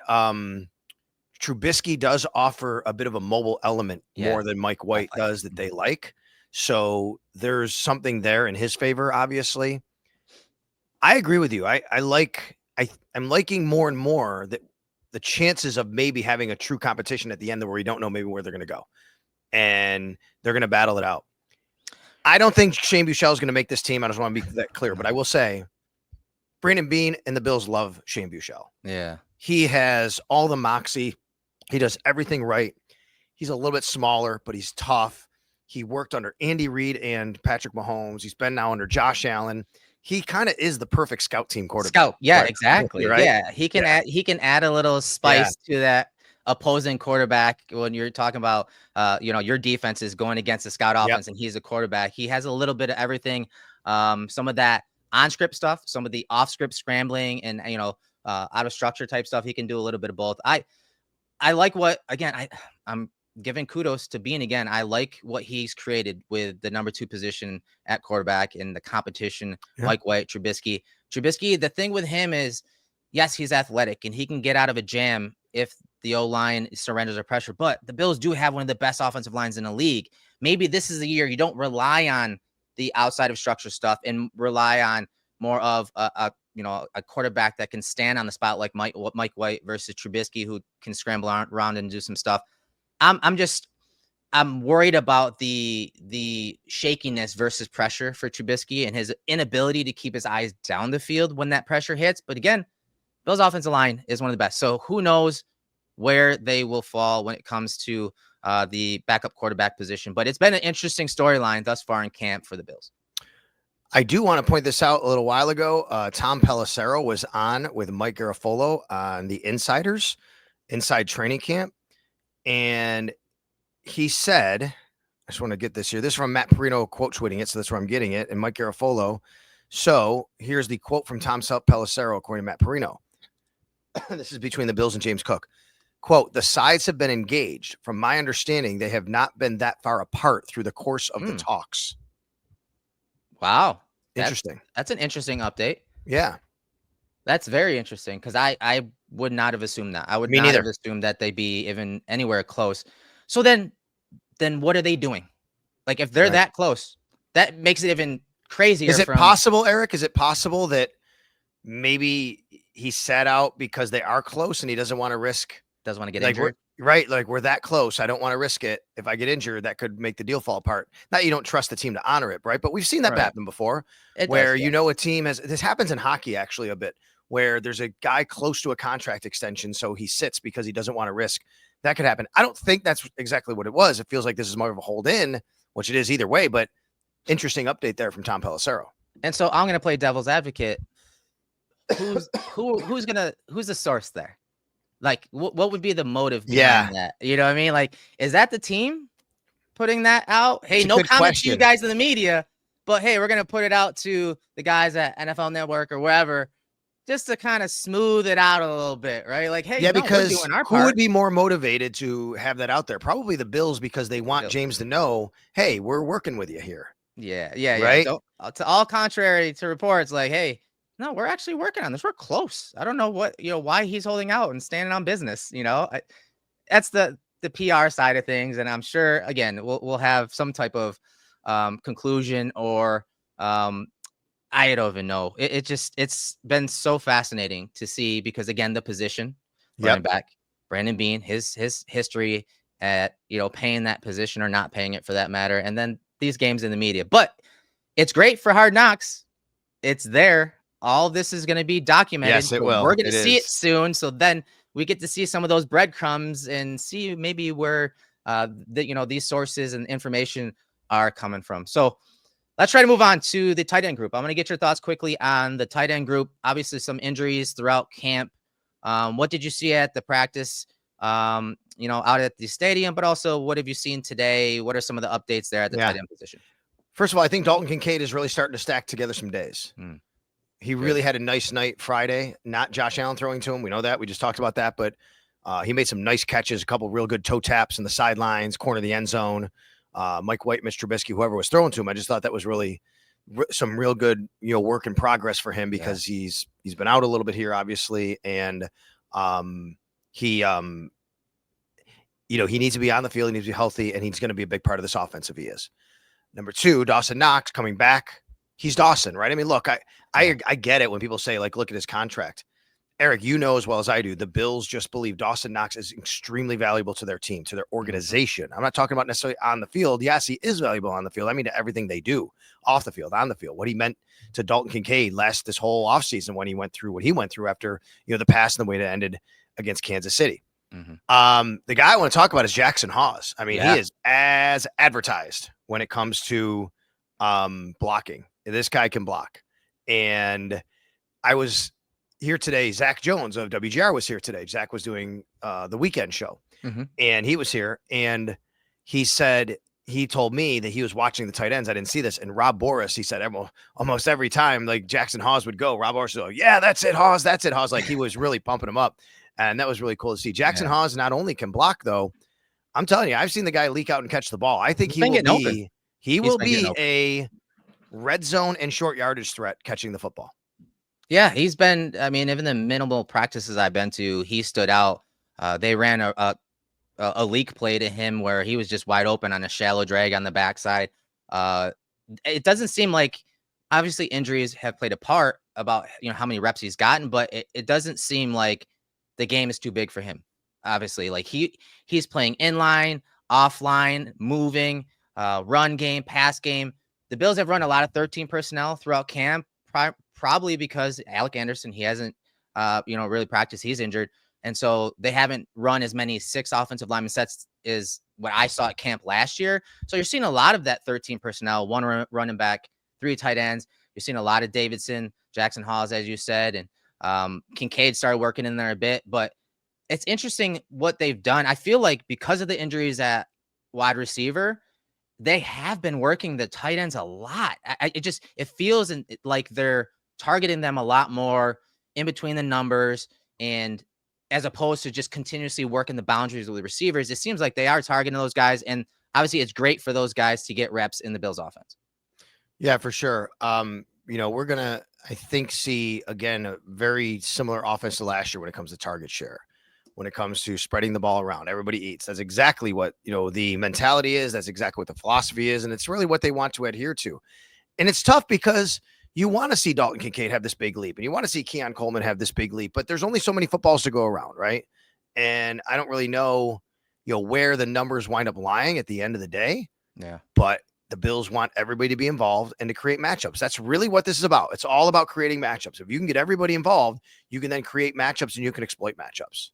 Trubisky does offer a bit of a mobile element more than Mike White does that they like. So there's something there in his favor, obviously. I agree with you. I'm liking more and more that the chances of maybe having a true competition at the end where we don't know maybe where they're going to go. And they're going to battle it out. I don't think Shane Buechele is going to make this team. I just want to be that clear. But I will say, Brandon Beane and the Bills love Shane Buechele. Yeah. He has all the moxie. He does everything right. He's a little bit smaller, but he's tough. He worked under Andy Reid and Patrick Mahomes. He's been now under Josh Allen. He kind of is the perfect scout team quarterback. Yeah, right? Exactly. Right? Yeah, he can add a little spice to that opposing quarterback when you're talking about your defense is going against the scout offense and he's a quarterback. He has a little bit of everything. Some of that on-script stuff, some of the off-script scrambling, and out of structure type stuff. He can do a little bit of both. I like what, again, I'm giving kudos to Beane again. I like what he's created with the number 2 position at quarterback in the competition. Mike White, Trubisky. The thing with him is, yes, he's athletic and he can get out of a jam if the O-line surrenders or pressure, but the Bills do have one of the best offensive lines in the league. Maybe this is the year you don't rely on the outside of structure stuff and rely on more of a quarterback that can stand on the spot like Mike White versus Trubisky, who can scramble around and do some stuff. I'm worried about the shakiness versus pressure for Trubisky and his inability to keep his eyes down the field when that pressure hits. But again, Bills offensive line is one of the best. So who knows where they will fall when it comes to the backup quarterback position. But it's been an interesting storyline thus far in camp for the Bills. I do want to point this out. A little while ago, Tom Pelissero was on with Mike Garafolo on the Inside Training Camp. And he said, I just want to get this here. This is from Matt Perino quote tweeting it. So that's where I'm getting it. And Mike Garafolo. So here's the quote from Tom Pelissero, according to Matt Perino. This is between the Bills and James Cook. Quote, the sides have been engaged. From my understanding, they have not been that far apart through the course of the talks. Wow. Interesting. That's an interesting update. Yeah. That's very interesting because I would not have assumed that. I would not have assumed that they'd be even anywhere close. So then what are they doing? Like if they're that close, that makes it even crazier. Is it possible, Eric? Is it possible that maybe he sat out because they are close and he doesn't want to risk? Doesn't want to get injured? Right, like we're that close. I don't want to risk it. If I get injured, that could make the deal fall apart. Not you don't trust the team to honor it, right? But we've seen that Right. happen before, It does. where Yeah. a team has. This happens in hockey actually a bit, where there's a guy close to a contract extension, so he sits because he doesn't want to risk. That could happen. I don't think that's exactly what it was. It feels like this is more of a hold in, which it is either way. But interesting update there from Tom Pelissero. And so I'm gonna play devil's advocate. Who's the source there? Like, what would be the motive behind that? You know what I mean? Like, is that the team putting that out? Hey, no comment to you guys in the media, but hey, we're gonna put it out to the guys at NFL Network or wherever, just to kind of smooth it out a little bit, right? Like, hey, because we're doing our who part. would be more motivated to have that out there? Probably the Bills, because they want James to know, hey, we're working with you here. Yeah. Right? So, to all contrary to reports, like, hey, no, we're actually working on this. We're close. I don't know why he's holding out and standing on business. That's the PR side of things, and I'm sure again we'll have some type of conclusion or I don't even know. It's been so fascinating to see because again the position running back Brandon Beane, his history at paying that position or not paying it for that matter, and then these games in the media. But it's great for Hard Knocks. It's there. All this is going to be documented. Yes, it will. We're going to see it soon. So then we get to see some of those breadcrumbs and see maybe where these sources and information are coming from. So let's try to move on to the tight end group. I'm going to get your thoughts quickly on the tight end group. Obviously, some injuries throughout camp. What did you see at the practice, out at the stadium? But also, what have you seen today? What are some of the updates there at the tight end position? First of all, I think Dalton Kincaid is really starting to stack together some days. He really had a nice night Friday. Not Josh Allen throwing to him. We know that. We just talked about that. But he made some nice catches, a couple real good toe taps in the sidelines, corner of the end zone. Mike White, Mitch Trubisky, whoever was throwing to him. I just thought that was really some real good, work in progress for him because he's been out a little bit here, obviously. And he needs to be on the field. He needs to be healthy, and he's going to be a big part of this offense if he is. Number 2, Dawson Knox coming back. He's Dawson, right? I mean, look, I get it when people say, like, look at his contract. Eric, as well as I do, the Bills just believe Dawson Knox is extremely valuable to their team, to their organization. I'm not talking about necessarily on the field. Yes, he is valuable on the field. I mean, to everything they do off the field, on the field. What he meant to Dalton Kincaid this whole offseason when he went through what he went through after, the pass and the way it ended against Kansas City. The guy I want to talk about is Jackson Hawes. I mean, he is as advertised when it comes to blocking. This guy can block. And I was here today. Zach Jones of WGR was here today. Zach was doing the weekend show, and he was here. And he said, he told me that he was watching the tight ends. I didn't see this. And Rob Boris, he said almost every time like Jackson Hawes would go, Rob Boris would go, yeah, that's it, Hawes. That's it, Hawes. Like he was really pumping him up. And that was really cool to see. Jackson Hawes not only can block, though. I'm telling you, I've seen the guy leak out and catch the ball. I think he will be a red zone and short yardage threat catching the football. Yeah, he's been, I mean, even the minimal practices I've been to, he stood out. They ran a leak play to him where he was just wide open on a shallow drag on the backside. It doesn't seem like, obviously injuries have played a part about, how many reps he's gotten, but it doesn't seem like the game is too big for him. Obviously, like he's playing inline, offline, moving, run game, pass game. The Bills have run a lot of 13 personnel throughout camp, probably because Alec Anderson, he hasn't, really practiced. He's injured. And so they haven't run as many 6 offensive lineman sets as what I saw at camp last year. So you're seeing a lot of that 13 personnel, 1 running back, 3 tight ends. You're seeing a lot of Davidson, Jackson Hawes, as you said, and Kincaid started working in there a bit. But it's interesting what they've done. I feel like because of the injuries at wide receiver, they have been working the tight ends a lot. It feels like they're targeting them a lot more in between the numbers, and as opposed to just continuously working the boundaries of the receivers. It seems like they are targeting those guys, and obviously it's great for those guys to get reps in the Bills offense. Yeah, for sure. We're gonna, I think, see again a very similar offense to last year when it comes to target share. When it comes to spreading the ball around, everybody eats. That's exactly what, the mentality is. That's exactly what the philosophy is. And it's really what they want to adhere to. And it's tough because you want to see Dalton Kincaid have this big leap and you want to see Keon Coleman have this big leap, but there's only so many footballs to go around. Right. And I don't really know where the numbers wind up lying at the end of the day. Yeah. But the Bills want everybody to be involved and to create matchups. That's really what this is about. It's all about creating matchups. If you can get everybody involved, you can then create matchups and you can exploit matchups.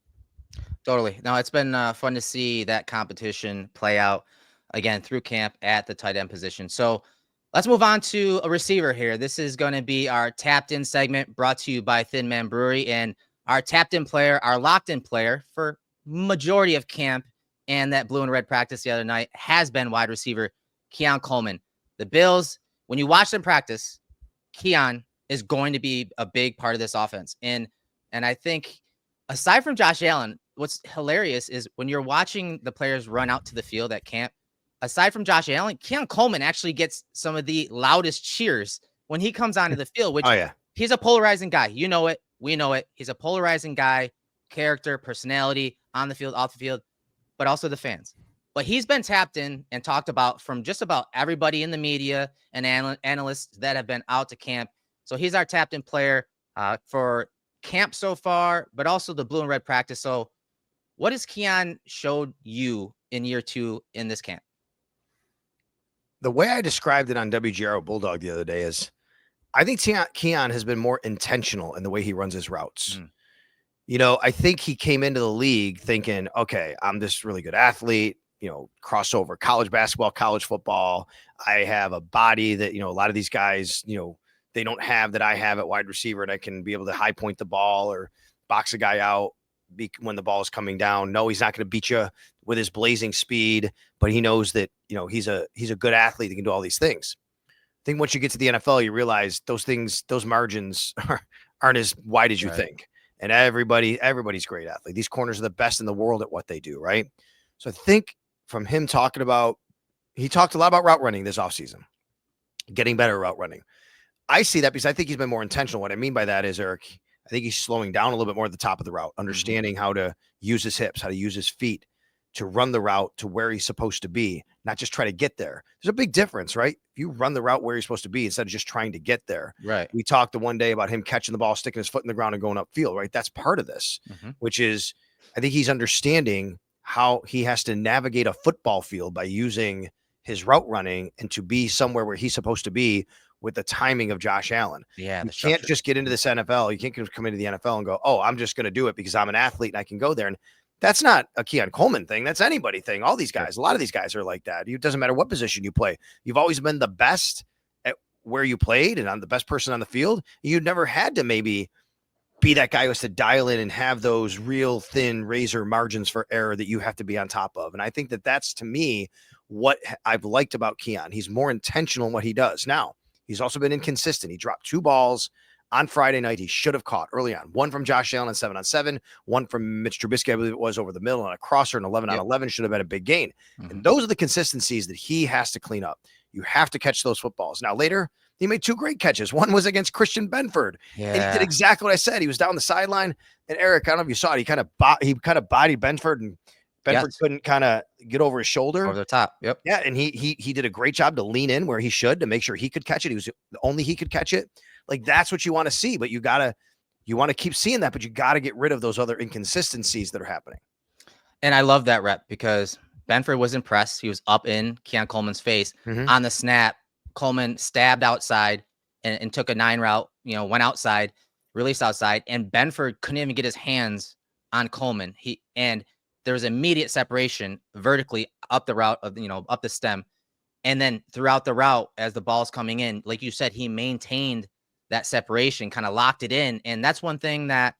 Totally. No, it's been fun to see that competition play out again through camp at the tight end position. So let's move on to a receiver here. This is going to be our tapped in segment brought to you by Thin Man Brewery, and our tapped in player, our locked in player for majority of camp and that blue and red practice the other night has been wide receiver Keon Coleman. The Bills, when you watch them practice, Keon is going to be a big part of this offense. And I think aside from Josh Allen, what's hilarious is when you're watching the players run out to the field at camp, aside from Josh Allen, Keon Coleman actually gets some of the loudest cheers when he comes onto the field, which he's a polarizing guy. You know it. We know it. He's a polarizing guy, character, personality, on the field, off the field, but also the fans. But he's been tapped in and talked about from just about everybody in the media and analysts that have been out to camp. So he's our tapped in player for camp so far, but also the blue and red practice. So what has Keon showed you in year 2 in this camp? The way I described it on WGR Bulldog the other day is I think Keon has been more intentional in the way he runs his routes. I think he came into the league thinking, okay, I'm this really good athlete, crossover college basketball, college football. I have a body that, a lot of these guys, they don't have that I have at wide receiver, and I can be able to high point the ball or box a guy out when the ball is coming down. No, he's not going to beat you with his blazing speed, but he knows that, he's a good athlete that can do all these things. I think once you get to the NFL, you realize those margins aren't as wide as you think. And everybody's a great athlete. These corners are the best in the world at what they do, right? So I think from him he talked a lot about route running this offseason, getting better at route running. I see that because I think he's been more intentional. What I mean by that is, Eric, I think he's slowing down a little bit more at the top of the route, understanding how to use his hips, how to use his feet to run the route to where he's supposed to be, not just try to get there. There's a big difference, right? If you run the route where you're supposed to be instead of just trying to get there. Right. We talked the one day about him catching the ball, sticking his foot in the ground and going upfield, right? That's part of this, which is, I think he's understanding how he has to navigate a football field by using his route running and to be somewhere where he's supposed to be with the timing of Josh Allen. Yeah. You can't just get into this NFL. You can't come into the NFL and go, oh, I'm just going to do it because I'm an athlete and I can go there. And that's not a Keon Coleman thing. That's anybody thing. All these guys, a lot of these guys are like that. It doesn't matter what position you play. You've always been the best at where you played and I'm the best person on the field. You never had to maybe be that guy who has to dial in and have those real thin razor margins for error that you have to be on top of. And I think that's, to me, what I've liked about Keon. He's more intentional in what he does. Now, he's also been inconsistent. He dropped 2 balls on Friday night he should have caught early on. One from Josh Allen on 7-on-7, one from Mitch Trubisky, I believe it was, over the middle on a crosser, and 11-on-11 should have been a big gain. And those are the consistencies that he has to clean up. You have to catch those footballs. Now, later, he made 2 great catches. One was against Christian Benford. And he did exactly what I said. He was down the sideline. And Eric, I don't know if you saw it. He kind of bodied Benford, and Benford couldn't kind of get over his shoulder. Over the top. Yep. Yeah. And he did a great job to lean in where he should to make sure he could catch it. He was the only he could catch it. Like, that's what you want to see, but you want to keep seeing that, but you got to get rid of those other inconsistencies that are happening. And I love that rep because Benford was impressed. He was up in Keon Coleman's face on the snap. Coleman stabbed outside and took a 9 route, went outside, released outside, and Benford couldn't even get his hands on Coleman. And there was immediate separation vertically up the route of, up the stem. And then throughout the route, as the ball's coming in, like you said, he maintained that separation, kind of locked it in. And that's one thing that,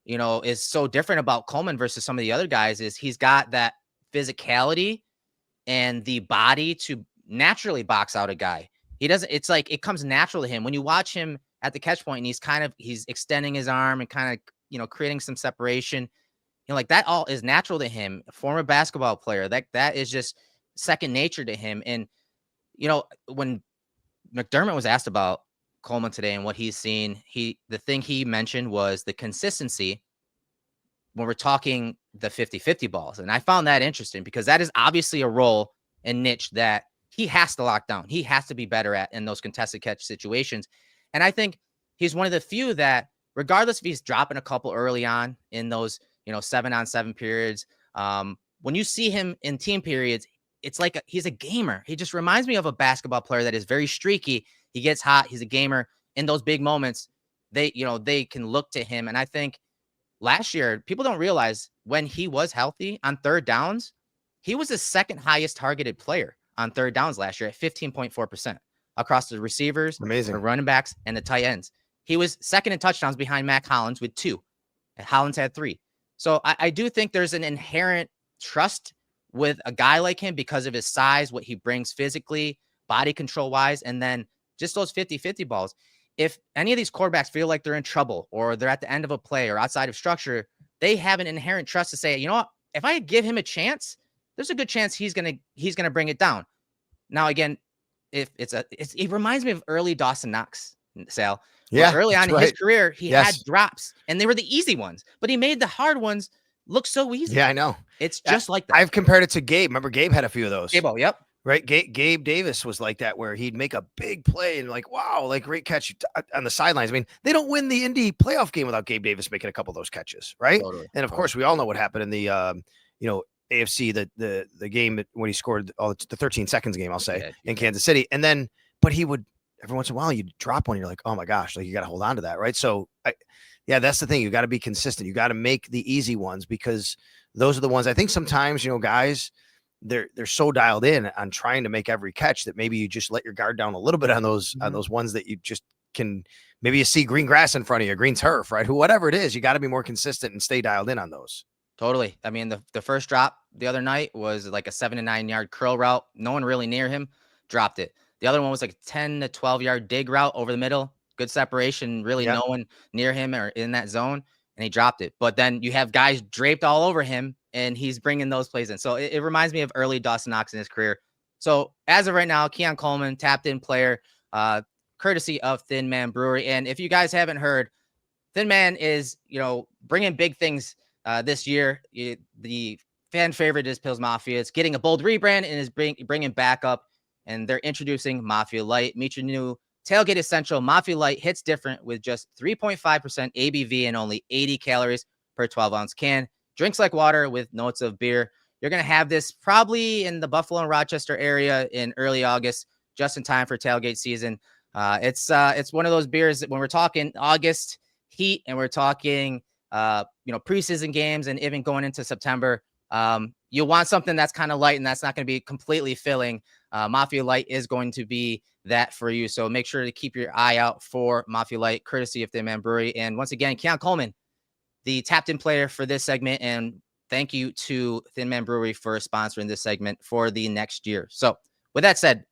is so different about Coleman versus some of the other guys is he's got that physicality and the body to naturally box out a guy. It's like, it comes natural to him. When you watch him at the catch point and he's extending his arm and kind of, creating some separation, like that all is natural to him. A former basketball player, that is just second nature to him. And, when McDermott was asked about Coleman today and what he's seen, the thing he mentioned was the consistency when we're talking the 50-50 balls. And I found that interesting because that is obviously a role and niche that he has to lock down. He has to be better at in those contested catch situations. And I think he's one of the few that, regardless if he's dropping a couple early on in those, 7-on-7 periods, when you see him in team periods, it's like he's a gamer. He just reminds me of a basketball player that is very streaky. He gets hot. He's a gamer. In those big moments, they can look to him. And I think last year, people don't realize when he was healthy on third downs, he was the second highest targeted player on third downs last year at 15.4% across the receivers, Amazing. the running backs, and the tight ends. He was second in touchdowns behind Mac Hollins with 2. And Hollins had 3. So I do think there's an inherent trust with a guy like him because of his size, what he brings physically, body control wise, and then just those 50-50 balls. If any of these quarterbacks feel like they're in trouble or they're at the end of a play or outside of structure, they have an inherent trust to say, you know what, if I give him a chance, there's a good chance he's gonna bring it down. Now, again, if it reminds me of early Dawson Knox, Sal. Yeah, early on in his career, he had Yes. drops, and they were the easy ones, but he made the hard ones look so easy. Yeah, I know. It's just like that. I've compared it to Gabe. Remember, Gabe had a few of those. Gable, yep. Right? Gabe Davis was like that, where he'd make a big play and like, wow, like great catch on the sidelines. I mean, they don't win the Indy playoff game without Gabe Davis making a couple of those catches, right? Totally. And of course, we all know what happened in the AFC, the game when he scored the 13 seconds game, I'll say, in Kansas City. And then, but he would every once in a while you drop one, you're like, oh my gosh, like you got to hold on to that, right? So that's the thing. You got to be consistent. You got to make the easy ones, because those are the ones I think sometimes, guys, they're so dialed in on trying to make every catch that maybe you just let your guard down a little bit on those ones that you just can. Maybe you see green grass in front of you, green turf, right? Whatever it is, you got to be more consistent and stay dialed in on those. Totally. I mean, the first drop the other night was like a 7 to 9 yard curl route. No one really near him dropped it. The other one was like a 10 to 12 yard dig route over the middle. Good separation. Really no one near him or in that zone. And he dropped it. But then you have guys draped all over him, and he's bringing those plays in. So it reminds me of early Dawson Knox in his career. So as of right now, Keon Coleman, tapped in player, courtesy of Thin Man Brewery. And if you guys haven't heard, Thin Man is, bringing big things this year. The fan favorite is Pils Mafia. It's getting a bold rebrand and is bringing back up, and they're introducing Mafia Light. Meet your new tailgate essential. Mafia Light hits different with just 3.5% ABV and only 80 calories per 12-ounce can. Drinks like water with notes of beer. You're going to have this probably in the Buffalo and Rochester area in early August, just in time for tailgate season. It's one of those beers that when we're talking August heat and we're talking, preseason games and even going into September, you want something that's kind of light and that's not going to be completely filling. Mafia Light is going to be that for you. So make sure to keep your eye out for Mafia Light, courtesy of Thin Man Brewery. And once again, Keon Coleman, the tapped-in player for this segment. And thank you to Thin Man Brewery for sponsoring this segment for the next year. So with that said,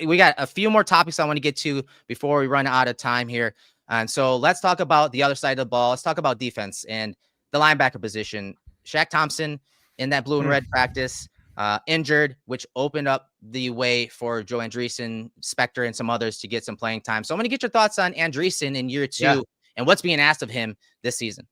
we got a few more topics I want to get to before we run out of time here. And so let's talk about the other side of the ball. Let's talk about defense and the linebacker position. Shaq Thompson in that blue and red practice, injured, which opened up the way for Joe Andreessen, Spector, and some others to get some playing time. So I'm going to get your thoughts on Andreessen in year 2 and what's being asked of him this season.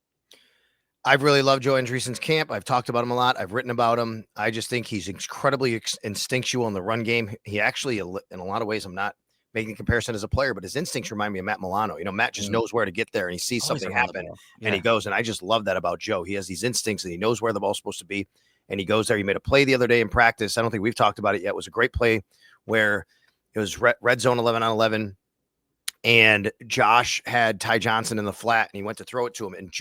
I've really loved Joe Andreessen's camp. I've talked about him a lot. I've written about him. I just think he's incredibly instinctual in the run game. He actually, in a lot of ways, I'm not making a comparison as a player, but his instincts remind me of Matt Milano. Matt just knows where to get there, and he sees something happen, and he goes. And I just love that about Joe. He has these instincts, and he knows where the ball's supposed to be, and he goes there. He made a play the other day in practice. I don't think we've talked about it yet. It was a great play where it was red zone 11 on 11, and Josh had Ty Johnson in the flat, and he went to throw it to him, and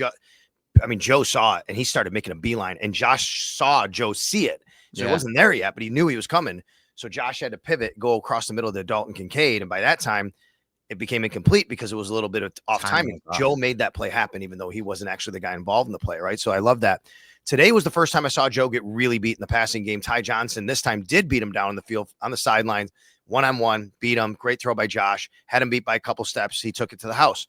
Joe saw it, and he started making a beeline, and Josh saw Joe see it. So it wasn't there yet, but he knew he was coming. So Josh had to pivot, go across the middle of the Dalton Kincaid. And by that time, it became incomplete because it was a little bit of off timing. Joe made that play happen, even though he wasn't actually the guy involved in the play, right? So I love that. Today was the first time I saw Joe get really beat in the passing game. Ty Johnson this time did beat him down in the field on the sidelines, one-on-one, beat him. Great throw by Josh. Had him beat by a couple steps. He took it to the house.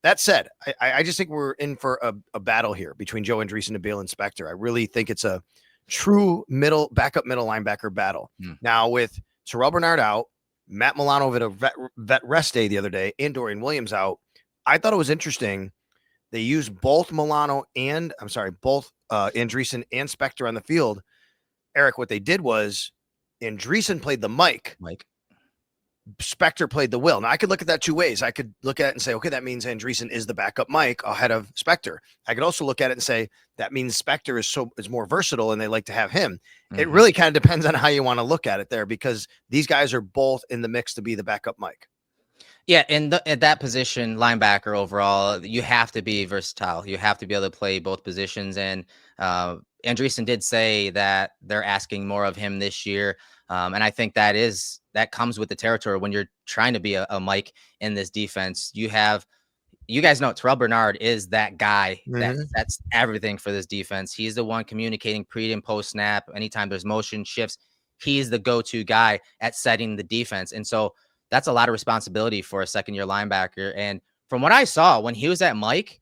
That said, I just think we're in for a battle here between Joe Andreessen and Bale Spector. I really think it's a true backup middle linebacker battle. Now with Terrell Bernard out, Matt Milano with a vet rest day the other day, and Dorian Williams out, I thought it was interesting. They used both Andreessen and Spector on the field. Eric, what they did was Andreessen played the Mike. Spector played the will. Now I could look at that two ways. I could look at it and say, okay, that means Andreessen is the backup Mike ahead of Spector. I could also look at it and say that means Spector is more versatile and they like to have him. It really kind of depends on how you want to look at it there, because these guys are both in the mix to be the backup Mike. Yeah, at that position, linebacker overall, you have to be versatile. You have to be able to play both positions. And Andreessen did say that they're asking more of him this year. And I think that comes with the territory when you're trying to be a Mike in this defense. You guys know Terrell Bernard is that guy that's everything for this defense. He's the one communicating pre and post snap. Anytime there's motion shifts, he's the go-to guy at setting the defense. And so that's a lot of responsibility for a second-year linebacker. And from what I saw when he was at Mike,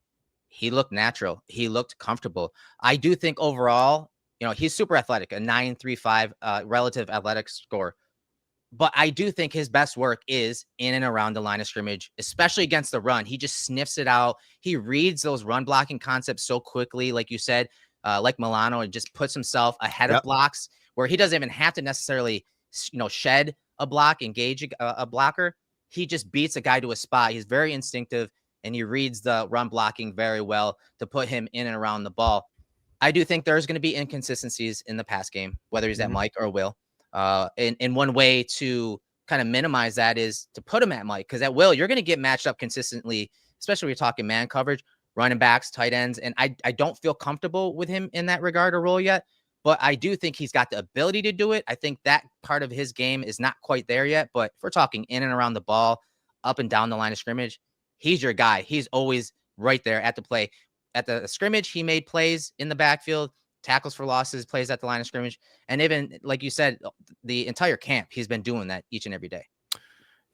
he looked natural. He looked comfortable. I do think overall, he's super athletic, a 9.35 relative athletic score. But I do think his best work is in and around the line of scrimmage, especially against the run. He just sniffs it out. He reads those run blocking concepts so quickly, like you said, like Milano, and just puts himself ahead of blocks where he doesn't even have to necessarily, shed a block, engage a blocker. He just beats a guy to a spot. He's very instinctive, and he reads the run blocking very well to put him in and around the ball. I do think there's going to be inconsistencies in the pass game, whether he's at Mike or Will. And one way to kind of minimize that is to put him at Mike, because at Will, you're going to get matched up consistently, especially when you're talking man coverage, running backs, tight ends. And I don't feel comfortable with him in that regard or role yet, but I do think he's got the ability to do it. I think that part of his game is not quite there yet, but if we're talking in and around the ball, up and down the line of scrimmage, he's your guy. He's always right there at the play. At the scrimmage, he made plays in the backfield, tackles for losses, plays at the line of scrimmage. And even, like you said, the entire camp, he's been doing that each and every day.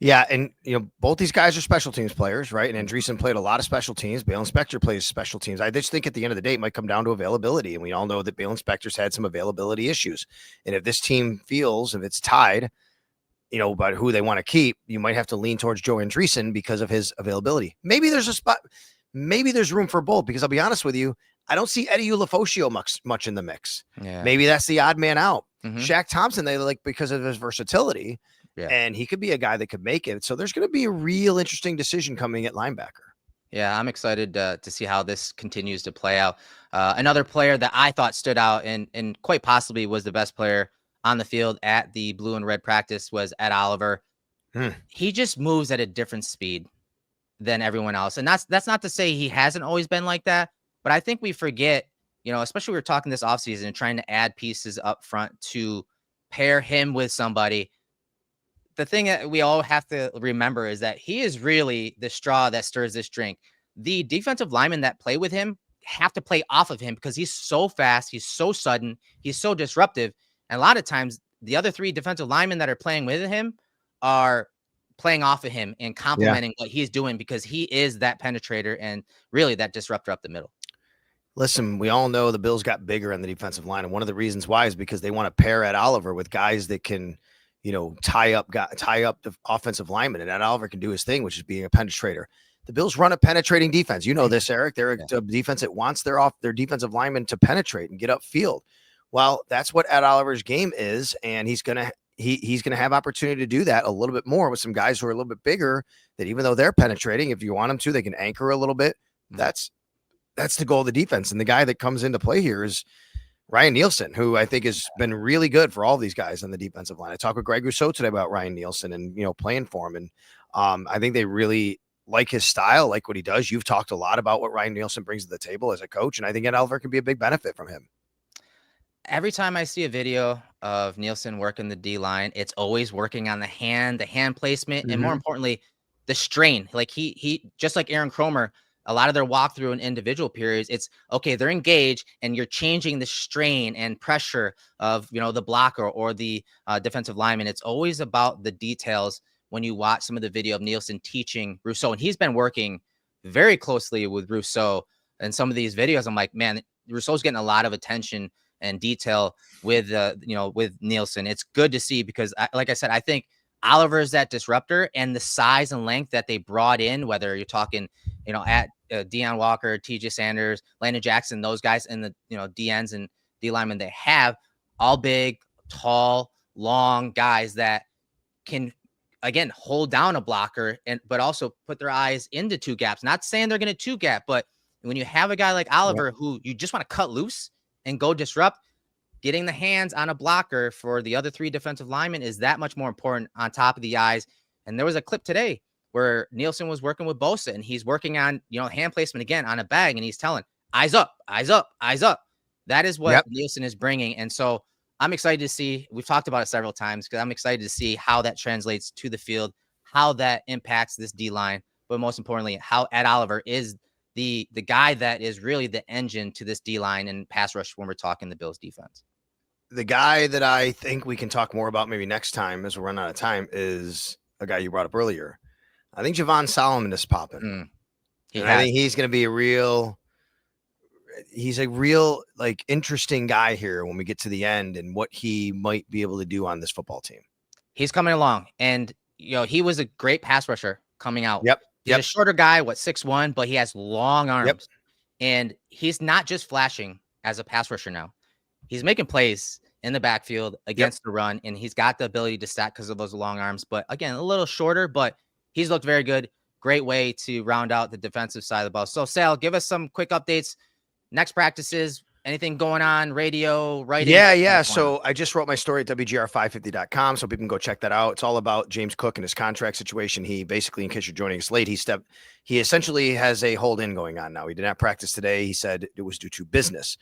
Yeah, and both these guys are special teams players, right? And Andreessen played a lot of special teams. Balen Spector plays special teams. I just think at the end of the day, it might come down to availability. And we all know that Balen Spector's had some availability issues. And if this team feels, if it's tied, about who they want to keep, you might have to lean towards Joe Andreessen because of his availability. Maybe there's a spot, maybe there's room for both, because I'll be honest with you, I don't see Eddie Ulofoshio much in the mix. Yeah. Maybe that's the odd man out. Shaq Thompson, they like because of his versatility. Yeah. And he could be a guy that could make it. So there's going to be a real interesting decision coming at linebacker. Yeah, I'm excited to see how this continues to play out. Another player that I thought stood out and quite possibly was the best player on the field at the blue and red practice was Ed Oliver. He just moves at a different speed than everyone else. And that's not to say he hasn't always been like that, but I think we forget, especially we were talking this offseason and trying to add pieces up front to pair him with somebody. The thing that we all have to remember is that he is really the straw that stirs this drink. The defensive linemen that play with him have to play off of him because he's so fast, he's so sudden, he's so disruptive. And a lot of times the other three defensive linemen that are playing with him are playing off of him and complimenting what he's doing because he is that penetrator and really that disruptor up the middle. Listen, we all know the Bills got bigger on the defensive line. And one of the reasons why is because they want to pair Ed Oliver with guys that can, tie up the offensive lineman. And Ed Oliver can do his thing, which is being a penetrator. The Bills run a penetrating defense. You know this, Eric. They're a defense that wants their defensive linemen to penetrate and get upfield. Well, that's what Ed Oliver's game is, and he's gonna have opportunity to do that a little bit more with some guys who are a little bit bigger. That even though they're penetrating, if you want them to, they can anchor a little bit. That's the goal of the defense. And the guy that comes into play here is Ryan Nielsen, who I think has been really good for all these guys on the defensive line. I talked with Greg Rousseau today about Ryan Nielsen and playing for him, and I think they really like his style, like what he does. You've talked a lot about what Ryan Nielsen brings to the table as a coach, and I think Ed Oliver can be a big benefit from him. Every time I see a video of Nielsen working the D line, it's always working on the hand placement, and more importantly, the strain. Like he just like Aaron Cromer, a lot of their walkthrough in individual periods, it's okay, they're engaged and you're changing the strain and pressure of, the blocker or the defensive lineman. It's always about the details when you watch some of the video of Nielsen teaching Rousseau. And he's been working very closely with Rousseau in some of these videos. I'm like, man, Rousseau's getting a lot of attention and detail with, with Nielsen. It's good to see because like I said, I think Oliver is that disruptor, and the size and length that they brought in, whether you're talking, at Deion Walker, TJ Sanders, Landon Jackson, those guys and the, DNs and D linemen they have, all big, tall, long guys that can again, hold down a blocker but also put their eyes into two gaps. Not saying they're going to two gap, but when you have a guy like Oliver who you just want to cut loose and go disrupt, getting the hands on a blocker for the other 3 defensive linemen is that much more important on top of the eyes. And there was a clip today where Nielsen was working with Bosa, and he's working on, hand placement again on a bag, and he's telling eyes up, eyes up, eyes up. That is what Nielsen is bringing. And so I'm excited to see, we've talked about it several times, because I'm excited to see how that translates to the field, how that impacts this D-line, but most importantly, how Ed Oliver is the guy that is really the engine to this D-line and pass rush when we're talking the Bills defense. The guy that I think we can talk more about maybe next time as we run out of time is a guy you brought up earlier. I think Javon Solomon is popping. I think he's going to be a real like interesting guy here when we get to the end and what he might be able to do on this football team. He's coming along, and he was a great pass rusher coming out. He's a shorter guy, 6'1", but he has long arms, and he's not just flashing as a pass rusher now. He's making plays in the backfield against the run, and he's got the ability to stack because of those long arms. But again, a little shorter, but he's looked very good. Great way to round out the defensive side of the ball. So, Sal, give us some quick updates. Next practices, anything going on, radio, writing? Yeah. So I just wrote my story at WGR550.com, so people can go check that out. It's all about James Cook and his contract situation. He basically, in case you're joining us late, he essentially has a hold-in going on now. He did not practice today. He said it was due to business.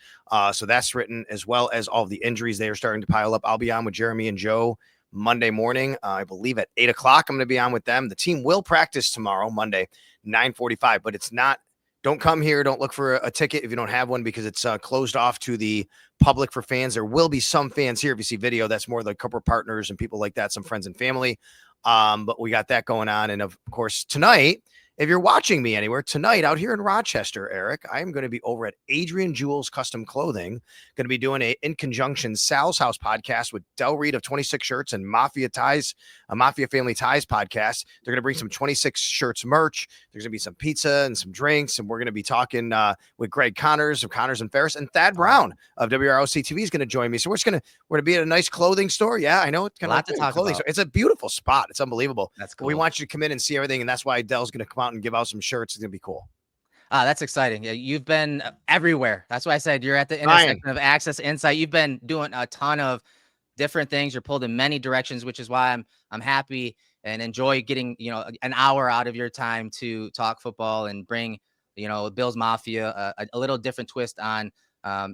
So that's written, as well as all the injuries. They are starting to pile up. I'll be on with Jeremy and Joe Monday morning, I believe at 8 o'clock. I'm going to be on with them. The team will practice tomorrow, Monday, 9:45, but it's not. Don't come here. Don't look for a ticket if you don't have one, because it's closed off to the public for fans. There will be some fans here. If you see video, that's more like corporate partners and people like that, some friends and family. But we got that going on. And of course, tonight, if you're watching me anywhere tonight out here in Rochester, Eric, I am going to be over at Adrian Jewel's Custom Clothing, going to be doing in conjunction Sal's House podcast with Del Reed of 26 Shirts and Mafia Family Ties podcast. They're going to bring some 26 Shirts merch. There's going to be some pizza and some drinks, and we're going to be talking with Greg Connors of Connors and Ferris, and Thad Brown of WROC TV is going to join me. So we're going to be at a nice clothing store. Yeah, I know it's kind of to talk clothing about. store. It's a beautiful spot. It's unbelievable. That's cool. We want you to come in and see everything, and that's why Del's going to come out and give out some shirts. It's going to be cool. That's exciting. Yeah, you've been everywhere. That's why I said you're at the intersection of Access Insight. You've been doing a ton of different things. You're pulled in many directions, which is why I'm happy and enjoy getting, an hour out of your time to talk football and bring, Bills Mafia, a little different twist on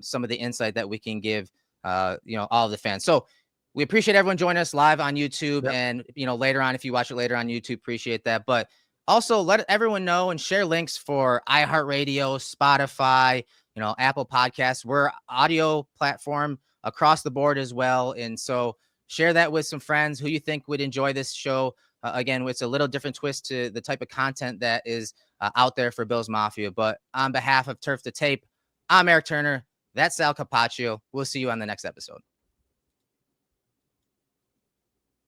some of the insight that we can give, all of the fans. So we appreciate everyone joining us live on YouTube and, later on, if you watch it later on YouTube, appreciate that. But also let everyone know and share links for iHeartRadio, Spotify, Apple Podcasts. We're audio platform across the board as well. And so share that with some friends who you think would enjoy this show. Again, it's a little different twist to the type of content that is out there for Bills Mafia. But on behalf of Turf to Tape, I'm Eric Turner. That's Sal Capaccio. We'll see you on the next episode.